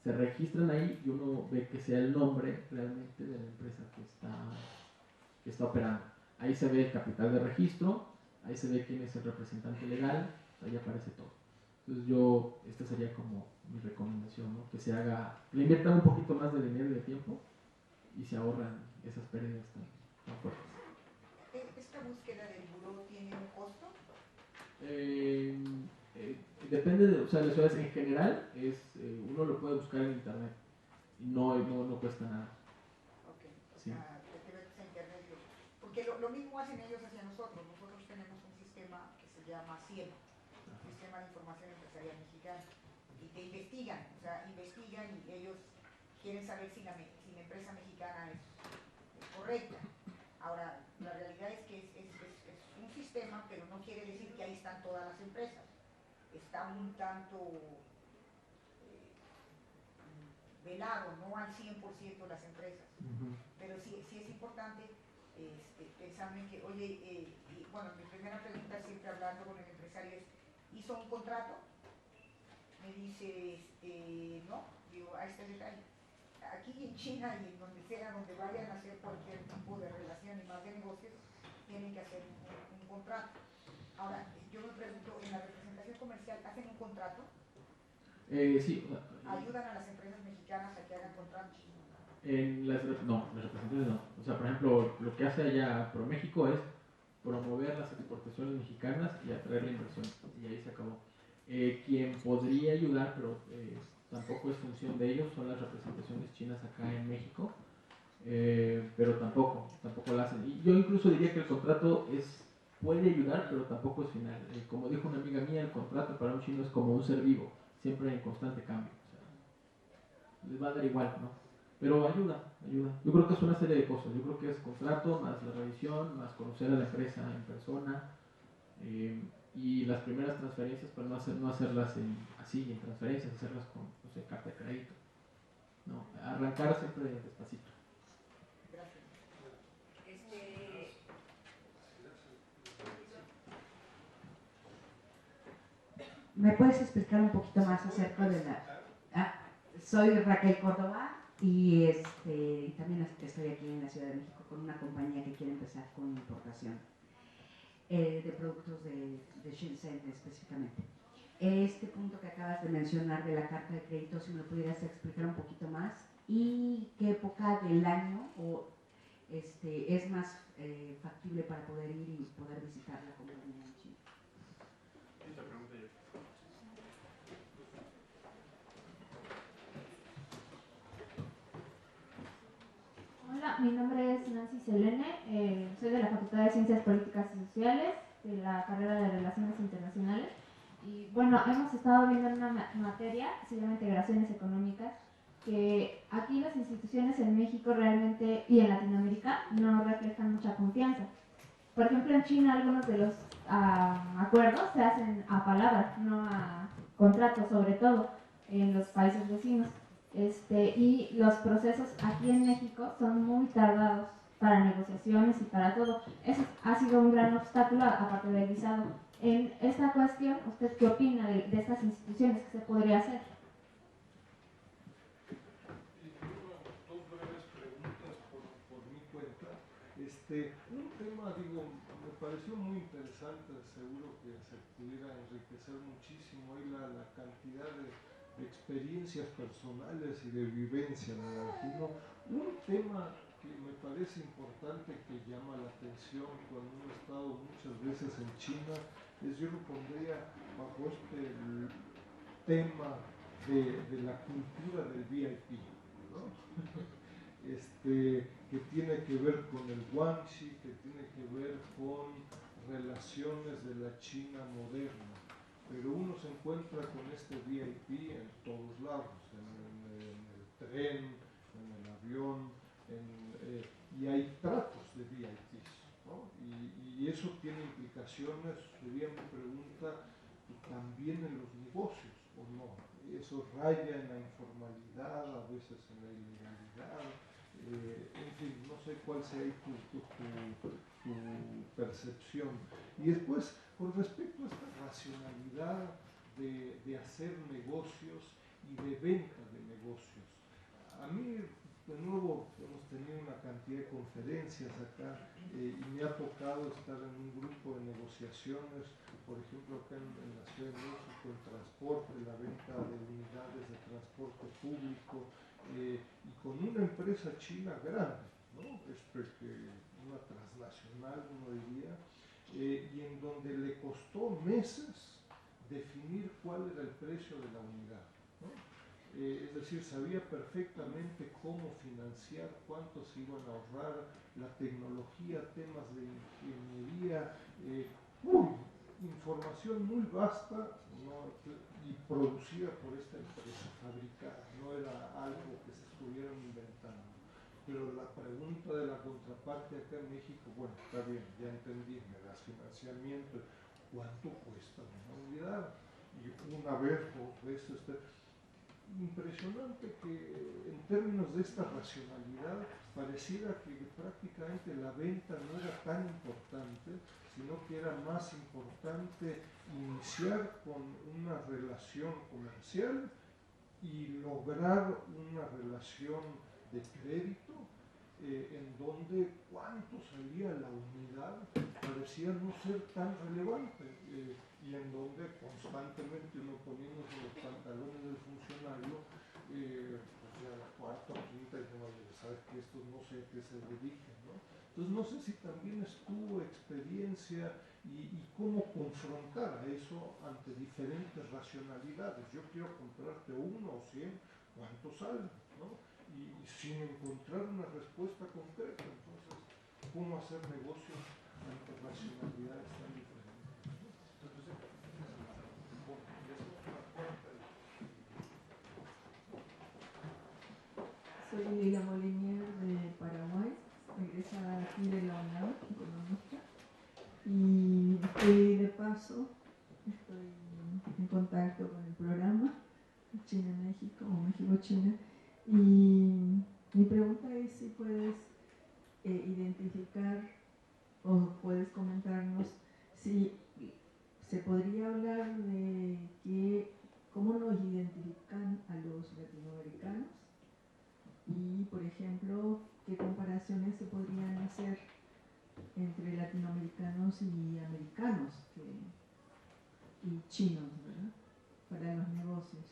B: Se registran ahí y uno ve que sea el nombre realmente de la empresa que está operando. Ahí se ve el capital de registro, ahí se ve quién es el representante legal, ahí aparece todo. Entonces esta sería como mi recomendación, ¿no? Que se haga, le inviertan un poquito más de dinero y de tiempo y se ahorran esas pérdidas tan fuertes.
E: ¿Esta búsqueda del buró tiene un costo?
B: Depende de, o sea, las ciudades en general, uno lo puede buscar en internet y no cuesta nada.
E: Ok, o
B: Sí.
E: sea, te metes a internet, porque lo mismo hacen ellos hacia nosotros. Nosotros tenemos un sistema que se llama SIEM, Sistema de Información Empresarial Mexicano, y te investigan, o sea, investigan y ellos quieren saber si la empresa mexicana es correcta. Ahora, la realidad es que es un sistema, pero no quiere decir que ahí están todas las empresas. Está un tanto velado, no al 100% las empresas. Pero sí es importante pensar en que, oye, y bueno, mi primera pregunta siempre hablando con el empresario es, ¿hizo un contrato? Me dice, no, digo, ahí está el detalle. Aquí en China y en donde sea, donde vayan a hacer cualquier tipo de relación y más de negocios, tienen que hacer un contrato. Ahora, yo me pregunto, ¿en la representación comercial hacen un contrato?
B: Sí.
E: ¿Ayudan a las empresas mexicanas a que hagan contratos?
B: Las representantes no. O sea, por ejemplo, lo que hace allá ProMéxico es promover las exportaciones mexicanas y atraer la inversión. Y ahí se acabó. Quien podría ayudar, pero tampoco es función de ellos, son las representaciones chinas acá en México. Pero tampoco la hacen. Y yo incluso diría que el contrato puede ayudar, pero tampoco es final. Como dijo una amiga mía, el contrato para un chino es como un ser vivo, siempre en constante cambio. O sea, les va a dar igual, ¿no? Pero ayuda. Yo creo que es una serie de cosas. Yo creo que es contrato, más la revisión, más conocer a la empresa en persona, y las primeras transferencias, pues no hacerlas así en transferencias, hacerlas con, no sé, carta de crédito. No, arrancar siempre despacito.
E: Gracias.
F: ¿Me puedes explicar un poquito más acerca de la... soy Raquel Córdoba y también estoy aquí en la Ciudad de México con una compañía que quiere empezar con importación de productos de Shenzhen específicamente. Este punto que acabas de mencionar de la carta de crédito, si me lo pudieras explicar un poquito más, y qué época del año es más factible para poder ir y poder visitar la compañía en China.
B: Esta pregunta yo.
G: Hola, mi nombre es Nancy Selene, soy de la Facultad de Ciencias Políticas y Sociales de Y bueno, hemos estado viendo en una materia que se llama Integraciones Económicas, que aquí las instituciones en México realmente y en Latinoamérica no reflejan mucha confianza. Por ejemplo, en China algunos de los acuerdos se hacen a palabras, no a contratos, sobre todo en los países vecinos. Y los procesos aquí en México son muy tardados para negociaciones y para todo. Eso ha sido un gran obstáculo, aparte del visado. En esta cuestión, ¿usted qué opina de estas instituciones? ¿Qué se podría hacer?
A: Dos breves preguntas por mi cuenta. Un tema, digo, me pareció muy interesante, seguro que se pudiera enriquecer muchísimo ahí la cantidad de experiencias personales y de vivencia, me imagino. Un tema que me parece importante, que llama la atención cuando uno ha estado muchas veces en China, yo lo pondría bajo este tema de la cultura del VIP, ¿no? Que tiene que ver con el guanxi, que tiene que ver con relaciones de la China moderna. Pero uno se encuentra con este VIP en todos lados, en el tren, en el avión, y hay tratos de VIPs, ¿no? Y eso tiene implicaciones, sería mi pregunta, también en los negocios, ¿o no? Eso raya en la informalidad, a veces en la ilegalidad, en fin, no sé cuál sea tu percepción. Y después, con respecto a esta racionalidad de hacer negocios y de venta de negocios, a mí, de nuevo, hemos tenido una cantidad de conferencias acá y me ha tocado estar en un grupo de negociaciones, por ejemplo, acá en la Ciudad de México, el transporte, la venta de unidades de transporte público, y con una empresa china grande, ¿no? Una transnacional, uno diría, y en donde le costó meses definir cuál era el precio de la unidad, ¿no? Es decir, sabía perfectamente cómo financiar, cuánto se iban a ahorrar, la tecnología, temas de ingeniería, información muy vasta, ¿no? Y producida por esta empresa, fabricada, no era algo que se estuvieran inventando. Pero la pregunta de la contraparte acá en México, bueno, está bien, ya entendí, me das financiamiento, ¿cuánto cuesta una unidad? Y una vez, dos veces, impresionante que en términos de esta racionalidad pareciera que prácticamente la venta no era tan importante, sino que era más importante iniciar con una relación comercial y lograr una relación de crédito en donde cuánto salía la unidad parecía no ser tan relevante y en donde constantemente uno poniéndose los pantalones del funcionario, pues ya la cuarta o quinta y no, sabes que estos no sé a qué se dedican, ¿no? Entonces no sé si también es tu experiencia y cómo confrontar a eso ante diferentes racionalidades. Yo quiero comprarte 1 o 100, ¿cuánto sale? ¿No? Y sin encontrar una respuesta concreta. Entonces, ¿cómo hacer negocios ante racionalidades tan diferentes?
C: Soy Lila Molinier de Paraguay, egresada aquí de la UNAM, economista, y estoy de paso, estoy en contacto con el programa China-México o México-China, y mi pregunta es si puedes identificar o puedes comentarnos si se podría hablar de cómo nos identifican a los latinoamericanos y, por ejemplo, qué comparaciones se podrían hacer entre latinoamericanos y americanos y chinos, ¿verdad? Para los negocios.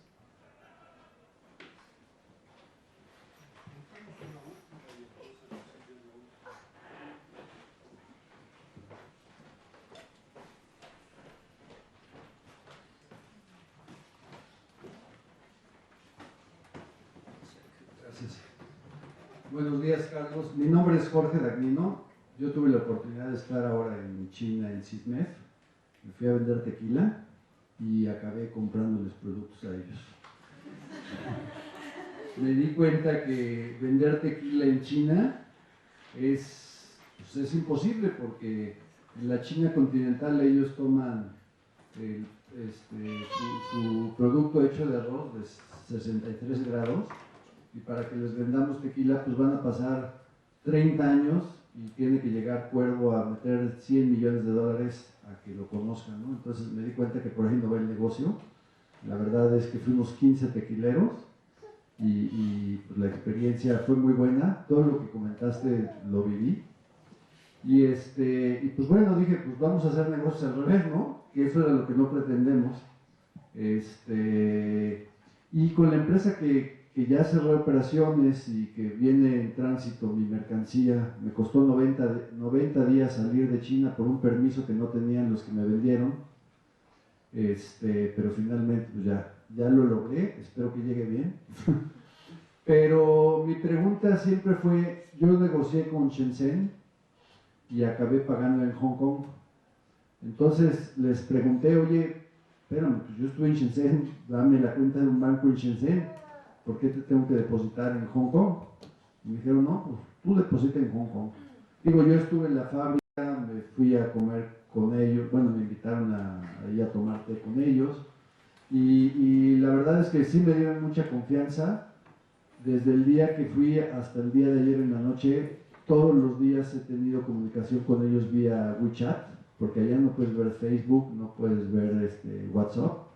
H: Gracias. Buenos días, Carlos. Mi nombre es Jorge Dagnino. Yo tuve la oportunidad de estar ahora en China, en CISMEF. Me fui a vender tequila y acabé comprándoles productos a ellos. Me di cuenta que vender tequila en China es imposible, porque en la China continental ellos toman su producto hecho de arroz de 63 grados, y para que les vendamos tequila pues van a pasar 30 años y tiene que llegar Cuervo a meter $100 millones a que lo conozcan, ¿no? Entonces me di cuenta que por ahí no va el negocio. La verdad es que fuimos 15 tequileros y pues la experiencia fue muy buena. Todo lo que comentaste lo viví. Y pues bueno, dije, pues vamos a hacer negocios al revés, ¿no? Que eso era lo que no pretendemos. Y con la empresa que ya cerró operaciones y que viene en tránsito mi mercancía, me costó 90 días salir de China por un permiso que no tenían los que me vendieron. Pero finalmente pues ya lo logré, espero que llegue bien. Pero mi pregunta siempre fue, yo negocié con Shenzhen y acabé pagando en Hong Kong. Entonces les pregunté, oye, espérame, pues yo estuve en Shenzhen, dame la cuenta de un banco en Shenzhen, ¿por qué te tengo que depositar en Hong Kong? Y me dijeron, no, pues tú deposita en Hong Kong. Digo, yo estuve en la fábrica, me fui a comer con ellos, bueno, me invitaron ahí a tomar té con ellos, y la verdad es que sí me dieron mucha confianza. Desde el día que fui hasta el día de ayer en la noche, todos los días he tenido comunicación con ellos vía WeChat, porque allá no puedes ver Facebook, no puedes ver WhatsApp,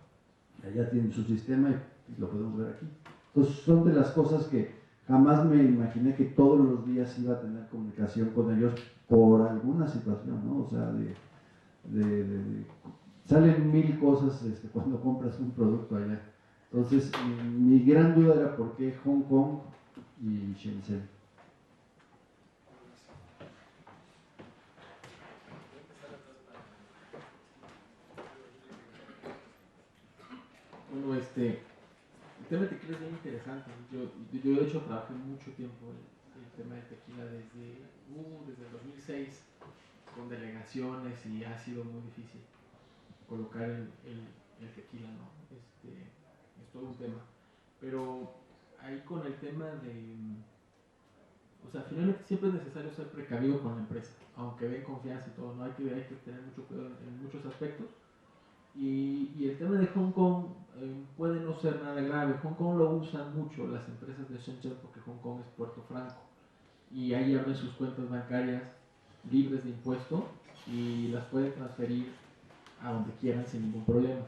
H: allá tienen su sistema y lo podemos ver aquí. Entonces son de las cosas que jamás me imaginé que todos los días iba a tener comunicación con ellos por alguna situación, ¿no? O sea, salen mil cosas cuando compras un producto allá. Entonces, mi gran duda era por qué Hong Kong y Shenzhen.
B: Bueno, el tema de tequila es bien interesante. Yo de hecho trabajé mucho tiempo el tema de tequila desde el 2006 con delegaciones, y ha sido muy difícil colocar el tequila, ¿no? Es todo un tema. Pero ahí con el tema o sea, finalmente siempre es necesario ser precavido con la empresa, aunque den confianza y todo, ¿no? Hay que tener mucho cuidado en muchos aspectos. Y el tema de Hong Kong puede no ser nada grave. Hong Kong lo usan mucho las empresas de Shenzhen porque Hong Kong es Puerto Franco, y ahí abren sus cuentas bancarias libres de impuesto y las pueden transferir a donde quieran sin ningún problema.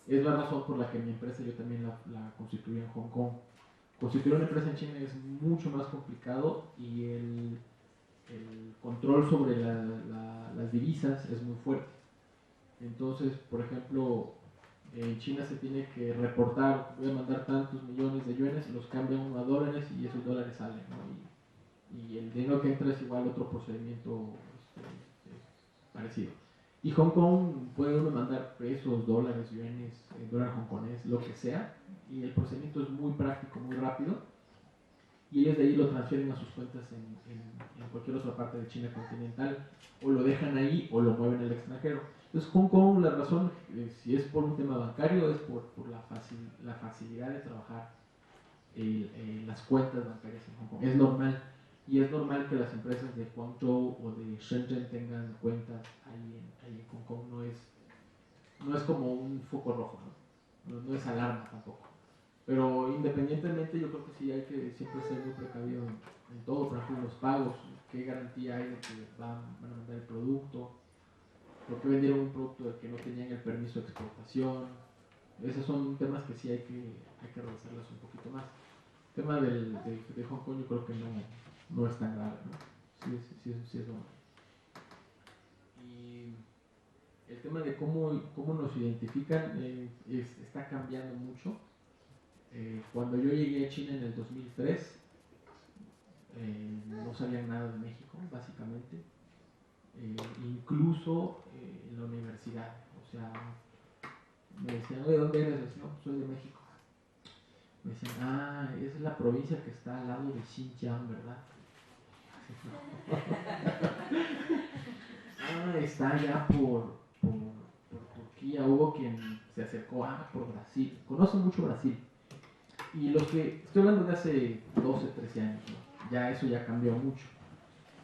B: Es la razón por la que mi empresa yo también la constituí en Hong Kong. Constituir una empresa en China es mucho más complicado, y el control sobre las divisas es muy fuerte. Entonces, por ejemplo, en China se tiene que reportar, voy a mandar tantos millones de yuanes, los cambian uno a dólares y esos dólares salen, ¿no? Y el dinero que entra es igual otro procedimiento parecido. Y Hong Kong puede uno mandar pesos, dólares, yuanes, dólar hongkonés, lo que sea, y el procedimiento es muy práctico, muy rápido, y ellos de ahí lo transfieren a sus cuentas en cualquier otra parte de China continental, o lo dejan ahí o lo mueven al extranjero. Entonces Hong Kong, la razón, si es por un tema bancario, es por la facilidad de trabajar las cuentas bancarias en Hong Kong. Es normal. Y es normal que las empresas de Guangzhou o de Shenzhen tengan cuentas ahí en Hong Kong. No es como un foco rojo, no es alarma tampoco. Pero independientemente, yo creo que sí hay que siempre ser muy precavido en todo. Por ejemplo, los pagos, qué garantía hay de que van a mandar el producto, por qué vendieron un producto del que no tenían el permiso de exportación. Esos son temas que sí hay que revisarlos un poquito más. El tema de Hong Kong yo creo que no es tan grave, ¿no? Sí es bueno. Y el tema de cómo nos identifican está cambiando mucho. Cuando yo llegué a China en el 2003, no sabían nada de México, básicamente. Incluso en la universidad, o sea, me decían, oye, ¿dónde eres? Decía, no, pues soy de México. Me decían, es la provincia que está al lado de Xinjiang, ¿verdad? Está allá por sequía, hubo quien se acercó por Brasil, conoce mucho Brasil. Y los que, estoy hablando de hace 12, 13 años, ¿no? Ya eso ya cambió mucho.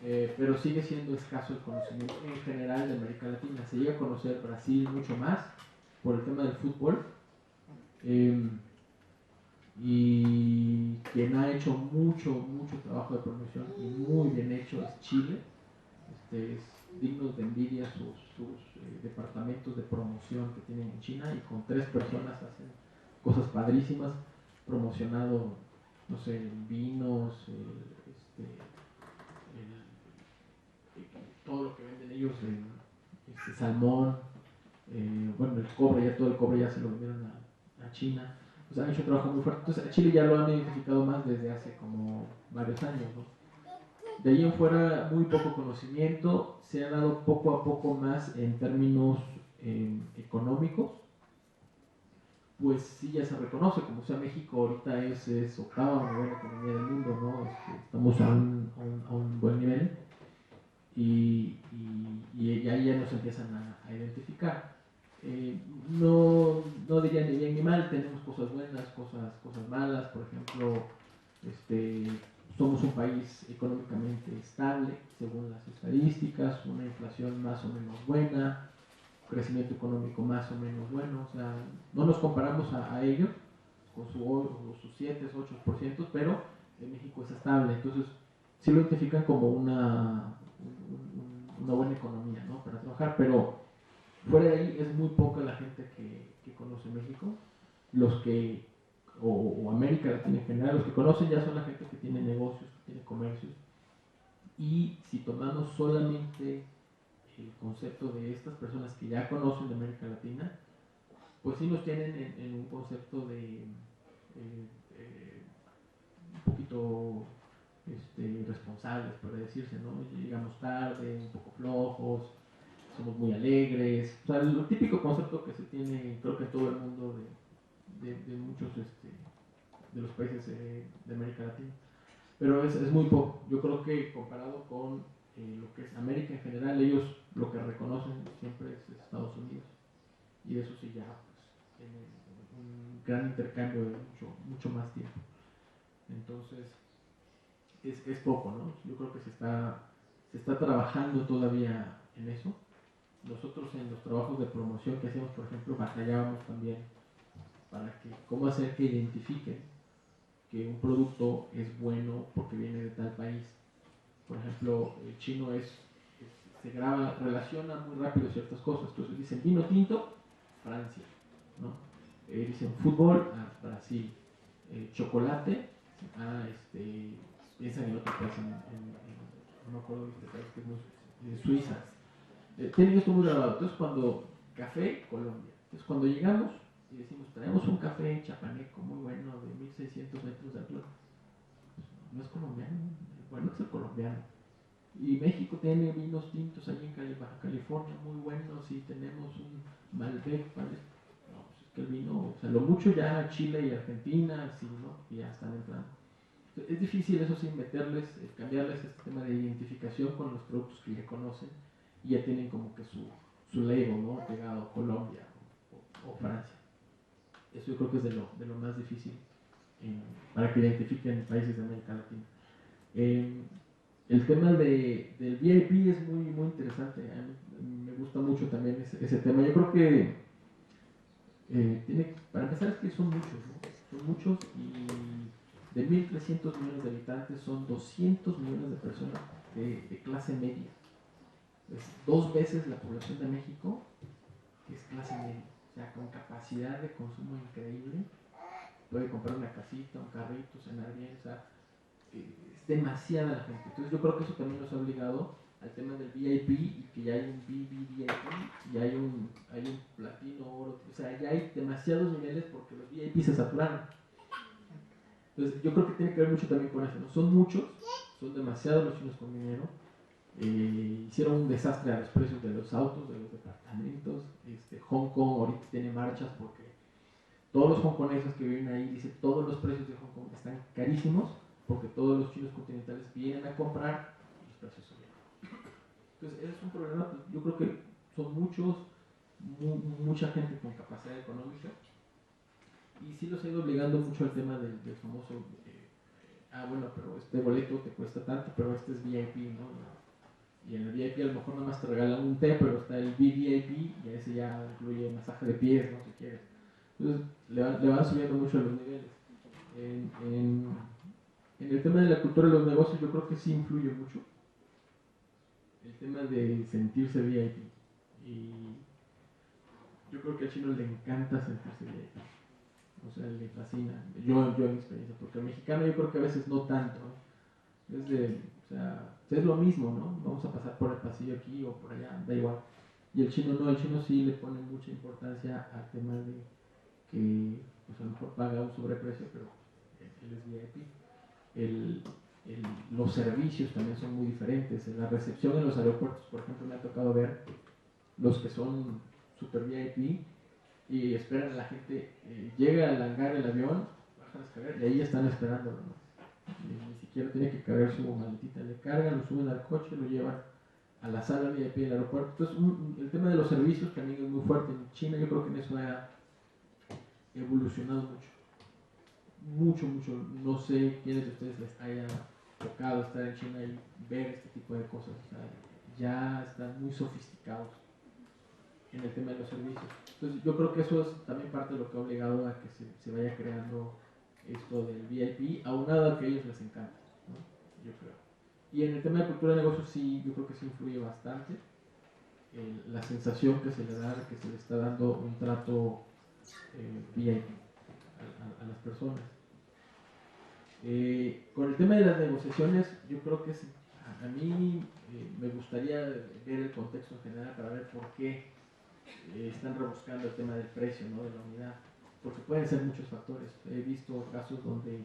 B: Pero sigue siendo escaso el conocimiento en general de América Latina. Se llega a conocer Brasil mucho más por el tema del fútbol. Y quien ha hecho mucho trabajo de promoción y muy bien hecho es Chile. Es digno de envidia sus departamentos de promoción que tienen en China, y con 3 personas hacen cosas padrísimas, promocionado, no sé, vinos, todo lo que venden ellos, salmón, bueno, el cobre, ya todo el cobre ya se lo vendieron a China. O sea, han hecho un trabajo muy fuerte. Entonces, a Chile ya lo han identificado más desde hace como varios años, ¿no? De ahí en fuera, muy poco conocimiento, se ha dado poco a poco más en términos económicos, pues sí ya se reconoce, como sea, México ahorita es octava novena economía del mundo, ¿no? Estamos a un buen nivel, y ahí ya nos empiezan a identificar. No diría ni bien ni mal, tenemos cosas buenas, cosas malas. Por ejemplo, somos un país económicamente estable, según las estadísticas, una inflación más o menos buena, crecimiento económico más o menos bueno. O sea, no nos comparamos a ellos con sus 7, 8%, pero en México es estable. Entonces, sí lo identifican como una buena economía, ¿no?, para trabajar, pero fuera de ahí es muy poca la gente que conoce México. Los que, o América Latina en general, los que conocen ya son la gente que tiene negocios, que tiene comercios. Y si tomamos solamente el concepto de estas personas que ya conocen de América Latina, pues sí nos tienen en un concepto de un poquito responsables, por decirse, ¿no? Llegamos tarde, un poco flojos, somos muy alegres. O sea, el típico concepto que se tiene, creo que en todo el mundo, de muchos de los países de América Latina. Pero es muy poco. Yo creo que comparado con lo que es América en general, ellos lo que reconocen siempre es Estados Unidos. Y de eso sí ya pues, tienen un gran intercambio de mucho más tiempo. Entonces, es poco, ¿no? Yo creo que se está trabajando todavía en eso. Nosotros en los trabajos de promoción que hacemos, por ejemplo, batallábamos también para que, cómo hacer que identifiquen que un producto es bueno porque viene de tal país. Por ejemplo, el chino relaciona muy rápido ciertas cosas. Entonces dicen vino tinto, Francia, ¿no? Dicen fútbol, Brasil. Chocolate, piensan en otro país, no me acuerdo de este país, que es muy, Suiza. Tienen esto muy grabado. Entonces, café, Colombia. Entonces, cuando llegamos y decimos, traemos un café chapaneco muy bueno de 1600 metros de altura, pues, no es colombiano, bueno, es el colombiano. Y México tiene vinos tintos allí en Baja California muy buenos, y tenemos un Malbec, ¿vale? No, pues es que el vino, o sea, lo mucho ya Chile y Argentina, sí, ¿no? Y ya están entrando. Entonces, es difícil, eso sí, cambiarles este tema de identificación con los productos que ya conocen, y ya tienen como que su label, ¿no?, pegado, Colombia o Francia. Eso yo creo que es de lo más difícil para que identifiquen países de América Latina. El tema del VIP es muy interesante. A mí me gusta mucho también ese tema. Yo creo que para empezar, es que son muchos, ¿no? Son muchos, y de 1.300 millones de habitantes son 200 millones de personas de clase media. Es 2 veces la población de México, que es clase media, o sea, con capacidad de consumo increíble. Puede comprar una casita, un carrito, cenar bien, o sea, es demasiada la gente. Entonces yo creo que eso también nos ha obligado al tema del VIP, y que ya hay un VIP, y hay un platino, oro, o sea, ya hay demasiados niveles porque los VIP se saturaron. Entonces yo creo que tiene que ver mucho también con eso, ¿no? Son muchos, son demasiados los chinos con dinero. Hicieron un desastre a los precios de los autos, de los departamentos. Hong Kong ahorita tiene marchas porque todos los hongkoneses que viven ahí dicen todos los precios de Hong Kong están carísimos, porque todos los chinos continentales vienen a comprar y los precios suben. Entonces ese es un problema. Yo creo que son muchos, mucha gente con capacidad económica, y sí los ha ido obligando mucho al tema del famoso, bueno, pero este boleto te cuesta tanto, pero este es VIP, ¿no? Y en el VIP a lo mejor nada más te regalan un té, pero está el VIP y ese ya incluye masaje de pies, ¿no? Si quieres. Entonces le van subiendo mucho los niveles. En el tema de la cultura de los negocios yo creo que sí influye mucho el tema de sentirse VIP. Y yo creo que al chino le encanta sentirse VIP. O sea, le fascina. Yo en mi experiencia, porque al mexicano yo creo que a veces no tanto, ¿no? O sea, es lo mismo, ¿no? Vamos a pasar por el pasillo aquí o por allá, da igual. Y el chino no, el chino sí le pone mucha importancia al tema de que pues a lo mejor paga un sobreprecio, pero él es VIP. Los servicios también son muy diferentes. En la recepción en los aeropuertos, por ejemplo, me ha tocado ver los que son super VIP y esperan a la gente, llega al hangar el avión, baja la escalera y ahí están esperándolo, ¿no? Ni siquiera tiene que cargar su maletita, le cargan, lo suben al coche, lo llevan a la sala VIP del aeropuerto. Entonces el tema de los servicios también es muy fuerte. En China yo creo que en eso ha evolucionado mucho, no sé quiénes de ustedes les haya tocado estar en China y ver este tipo de cosas. O sea, ya están muy sofisticados en el tema de los servicios. Entonces yo creo que eso es también parte de lo que ha obligado a que se vaya creando esto del VIP, aunado a que a ellos les encanta, ¿no? Yo creo. Y en el tema de cultura de negocios sí, yo creo que sí influye bastante la sensación que se le da, que se le está dando un trato VIP a las personas. Con el tema de las negociaciones, yo creo que a mí me gustaría ver el contexto en general para ver por qué están rebuscando el tema del precio, ¿no? De la unidad, porque pueden ser muchos factores. He visto casos donde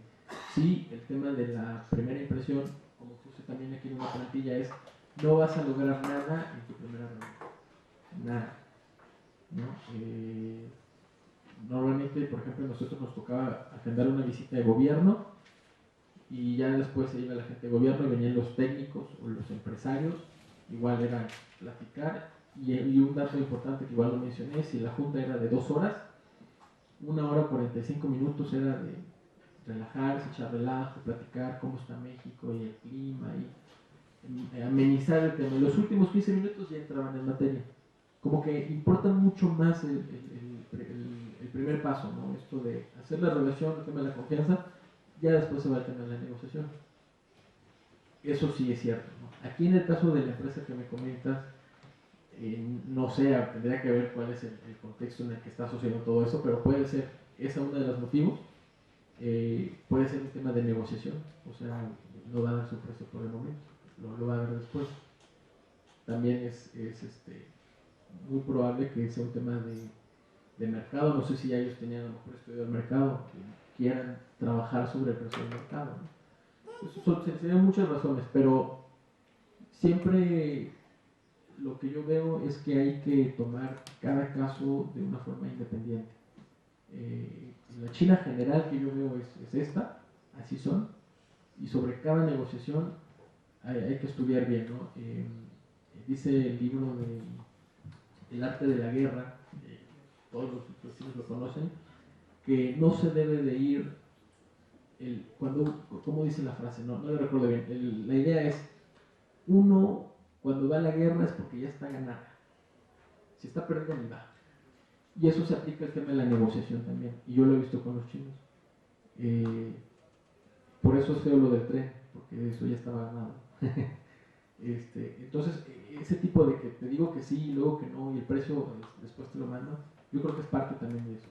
B: sí, el tema de la primera impresión, como puse también aquí en una plantilla, es no vas a lograr nada en tu primera reunión, nada, ¿no? Normalmente, por ejemplo, a nosotros nos tocaba agendar una visita de gobierno y ya después se iba la gente de gobierno y venían los técnicos o los empresarios, igual era platicar. Y un dato importante que igual lo mencioné, si la junta era de 2 horas, 1 hora 45 minutos era de relajarse, echar relajo, platicar cómo está México y el clima y amenizar el tema. Los últimos 15 minutos ya entraban en materia. Como que importa mucho más el primer paso, ¿no? Esto de hacer la relación, el tema de la confianza, ya después se va el tema de la negociación. Eso sí es cierto, ¿no? Aquí en el caso de la empresa que me comentas, no sé, tendría que ver cuál es el contexto en el que está sucediendo todo eso, pero puede ser, esa uno de los motivos, puede ser un tema de negociación, o sea, no va a dar su precio por el momento, lo va a dar después. También es muy probable que sea un tema de mercado, no sé si ya ellos tenían a lo mejor estudiado el mercado, que quieran trabajar sobre el precio del mercado, ¿no? Serían muchas razones, pero siempre lo que yo veo es que hay que tomar cada caso de una forma independiente. La China general que yo veo es esta, así son, y sobre cada negociación hay que estudiar bien, ¿no? Dice el libro de El arte de la guerra, todos los chinos lo conocen, que no se debe de ir, ¿cómo dice la frase? No lo recuerdo bien. La idea es, uno cuando va a la guerra es porque ya está ganada. Si está perdiendo, ni va. Y eso se aplica al tema de la negociación también. Y yo lo he visto con los chinos. Por eso es feo lo del tren, porque eso ya estaba ganado. Entonces, ese tipo de que te digo que sí y luego que no, y el precio después te lo mando, yo creo que es parte también de eso,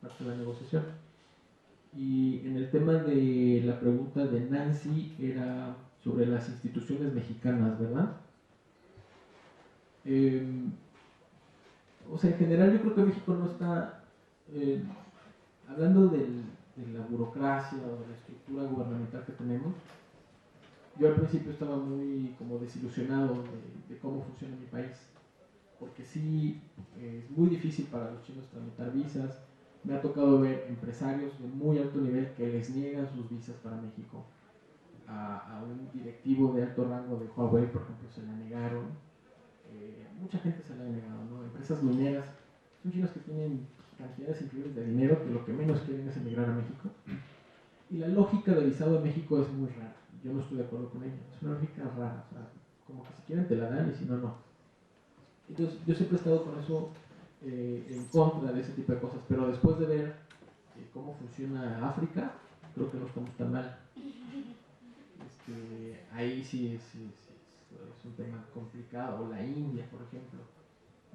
B: parte de la negociación. Y en el tema de la pregunta de Nancy, era sobre las instituciones mexicanas, ¿verdad? O sea, en general yo creo que México no está, hablando de la burocracia o de la estructura gubernamental que tenemos. Yo al principio estaba muy como desilusionado de cómo funciona mi país, porque sí, es muy difícil para los chinos tramitar visas. Me ha tocado ver empresarios de muy alto nivel que les niegan sus visas para México. A un directivo de alto rango de Huawei, por ejemplo, se la negaron. Mucha gente se la ha negado, ¿no? Empresas mineras son chinos que tienen cantidades increíbles de dinero, que lo que menos quieren es emigrar a México. Y la lógica del visado de México es muy rara. Yo no estoy de acuerdo con ella. Es una lógica rara. O sea, como que si quieren te la dan y si no, no. Entonces, yo siempre he estado con eso en contra de ese tipo de cosas. Pero después de ver cómo funciona África, creo que no estamos tan mal. Ahí sí es un tema complicado. O la India, por ejemplo,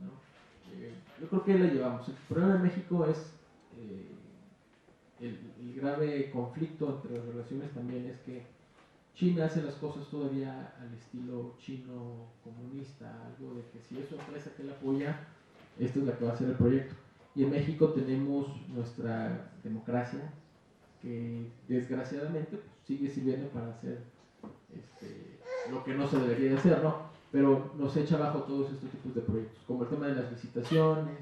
B: ¿no? Yo creo que ahí la llevamos. El problema de México es el grave conflicto entre las relaciones también es que China hace las cosas todavía al estilo chino comunista, algo de que si es su empresa que la apoya, esta es la que va a hacer el proyecto. Y en México tenemos nuestra democracia que desgraciadamente pues, sigue sirviendo para hacer lo que no se debería de hacer, ¿no? Pero nos echa abajo todos estos tipos de proyectos, como el tema de las visitaciones,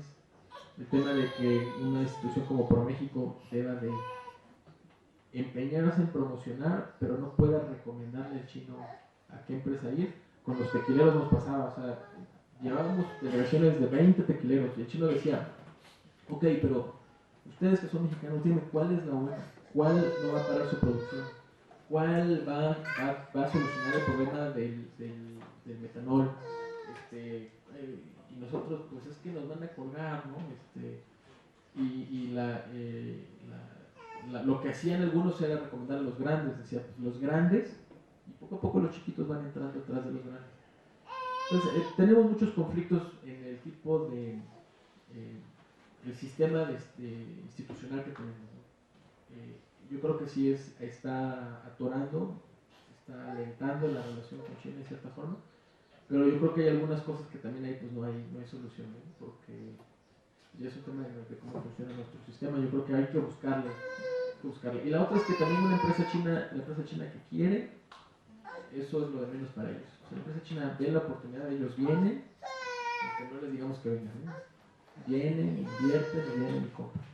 B: el tema de que una institución como ProMéxico deba de empeñarse en promocionar, pero no pueda recomendarle al chino a qué empresa ir. Con los tequileros nos pasaba, o sea, llevábamos delegaciones de 20 tequileros y el chino decía, ok, pero ustedes que son mexicanos, dime cuál es la buena, cuál no va a parar su producción, cuál va a solucionar el problema del metanol, y nosotros, pues es que nos van a colgar, ¿no? Lo que hacían algunos era recomendar a los grandes, decía, pues los grandes, y poco a poco los chiquitos van entrando atrás de los grandes. Entonces, tenemos muchos conflictos en el tipo de el sistema institucional que tenemos, ¿no? Yo creo que sí está atorando, está alentando la relación con China de cierta forma, pero yo creo que hay algunas cosas que también ahí pues no hay solución, ¿no? Porque ya es un tema de cómo funciona nuestro sistema. Yo creo que hay que buscarle. Y la otra es que también la empresa china que quiere, eso es lo de menos para ellos. O sea, la empresa china ve la oportunidad, ellos vienen, aunque no les digamos que vengan, ¿no? Vienen, invierten, vienen y compran.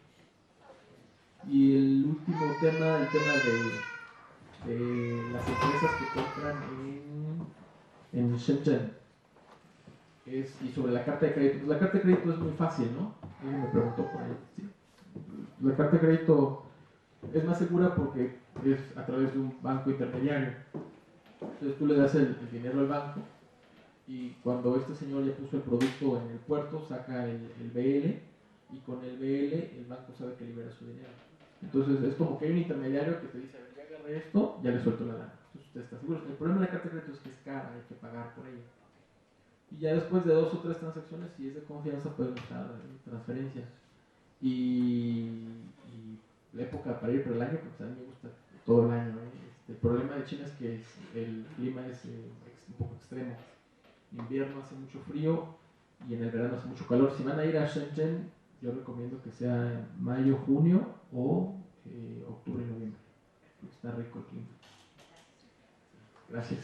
B: Y el último tema, el tema de las empresas que compran en Shenzhen. Y sobre la carta de crédito. Pues la carta de crédito es muy fácil, ¿no? Alguien me preguntó por ahí. ¿Sí? La carta de crédito es más segura porque es a través de un banco intermediario. Entonces tú le das el dinero al banco y cuando este señor ya puso el producto en el puerto, saca el BL y con el BL el banco sabe que libera su dinero. Entonces es como que hay un intermediario que te dice, a ver, ya agarré esto, ya le suelto la lana. Entonces usted está seguro. El problema de la carta de crédito es que es cara, hay que pagar por ella. Y ya después de 2 o 3 transacciones, si es de confianza, pueden usar transferencias. Y la época para ir por el año, pues a mí me gusta todo el año. El problema de China es que el clima es un poco extremo. En invierno hace mucho frío y en el verano hace mucho calor. Si van a ir a Shenzhen, yo recomiendo que sea mayo, junio o octubre y noviembre. Porque está rico el clima. Gracias.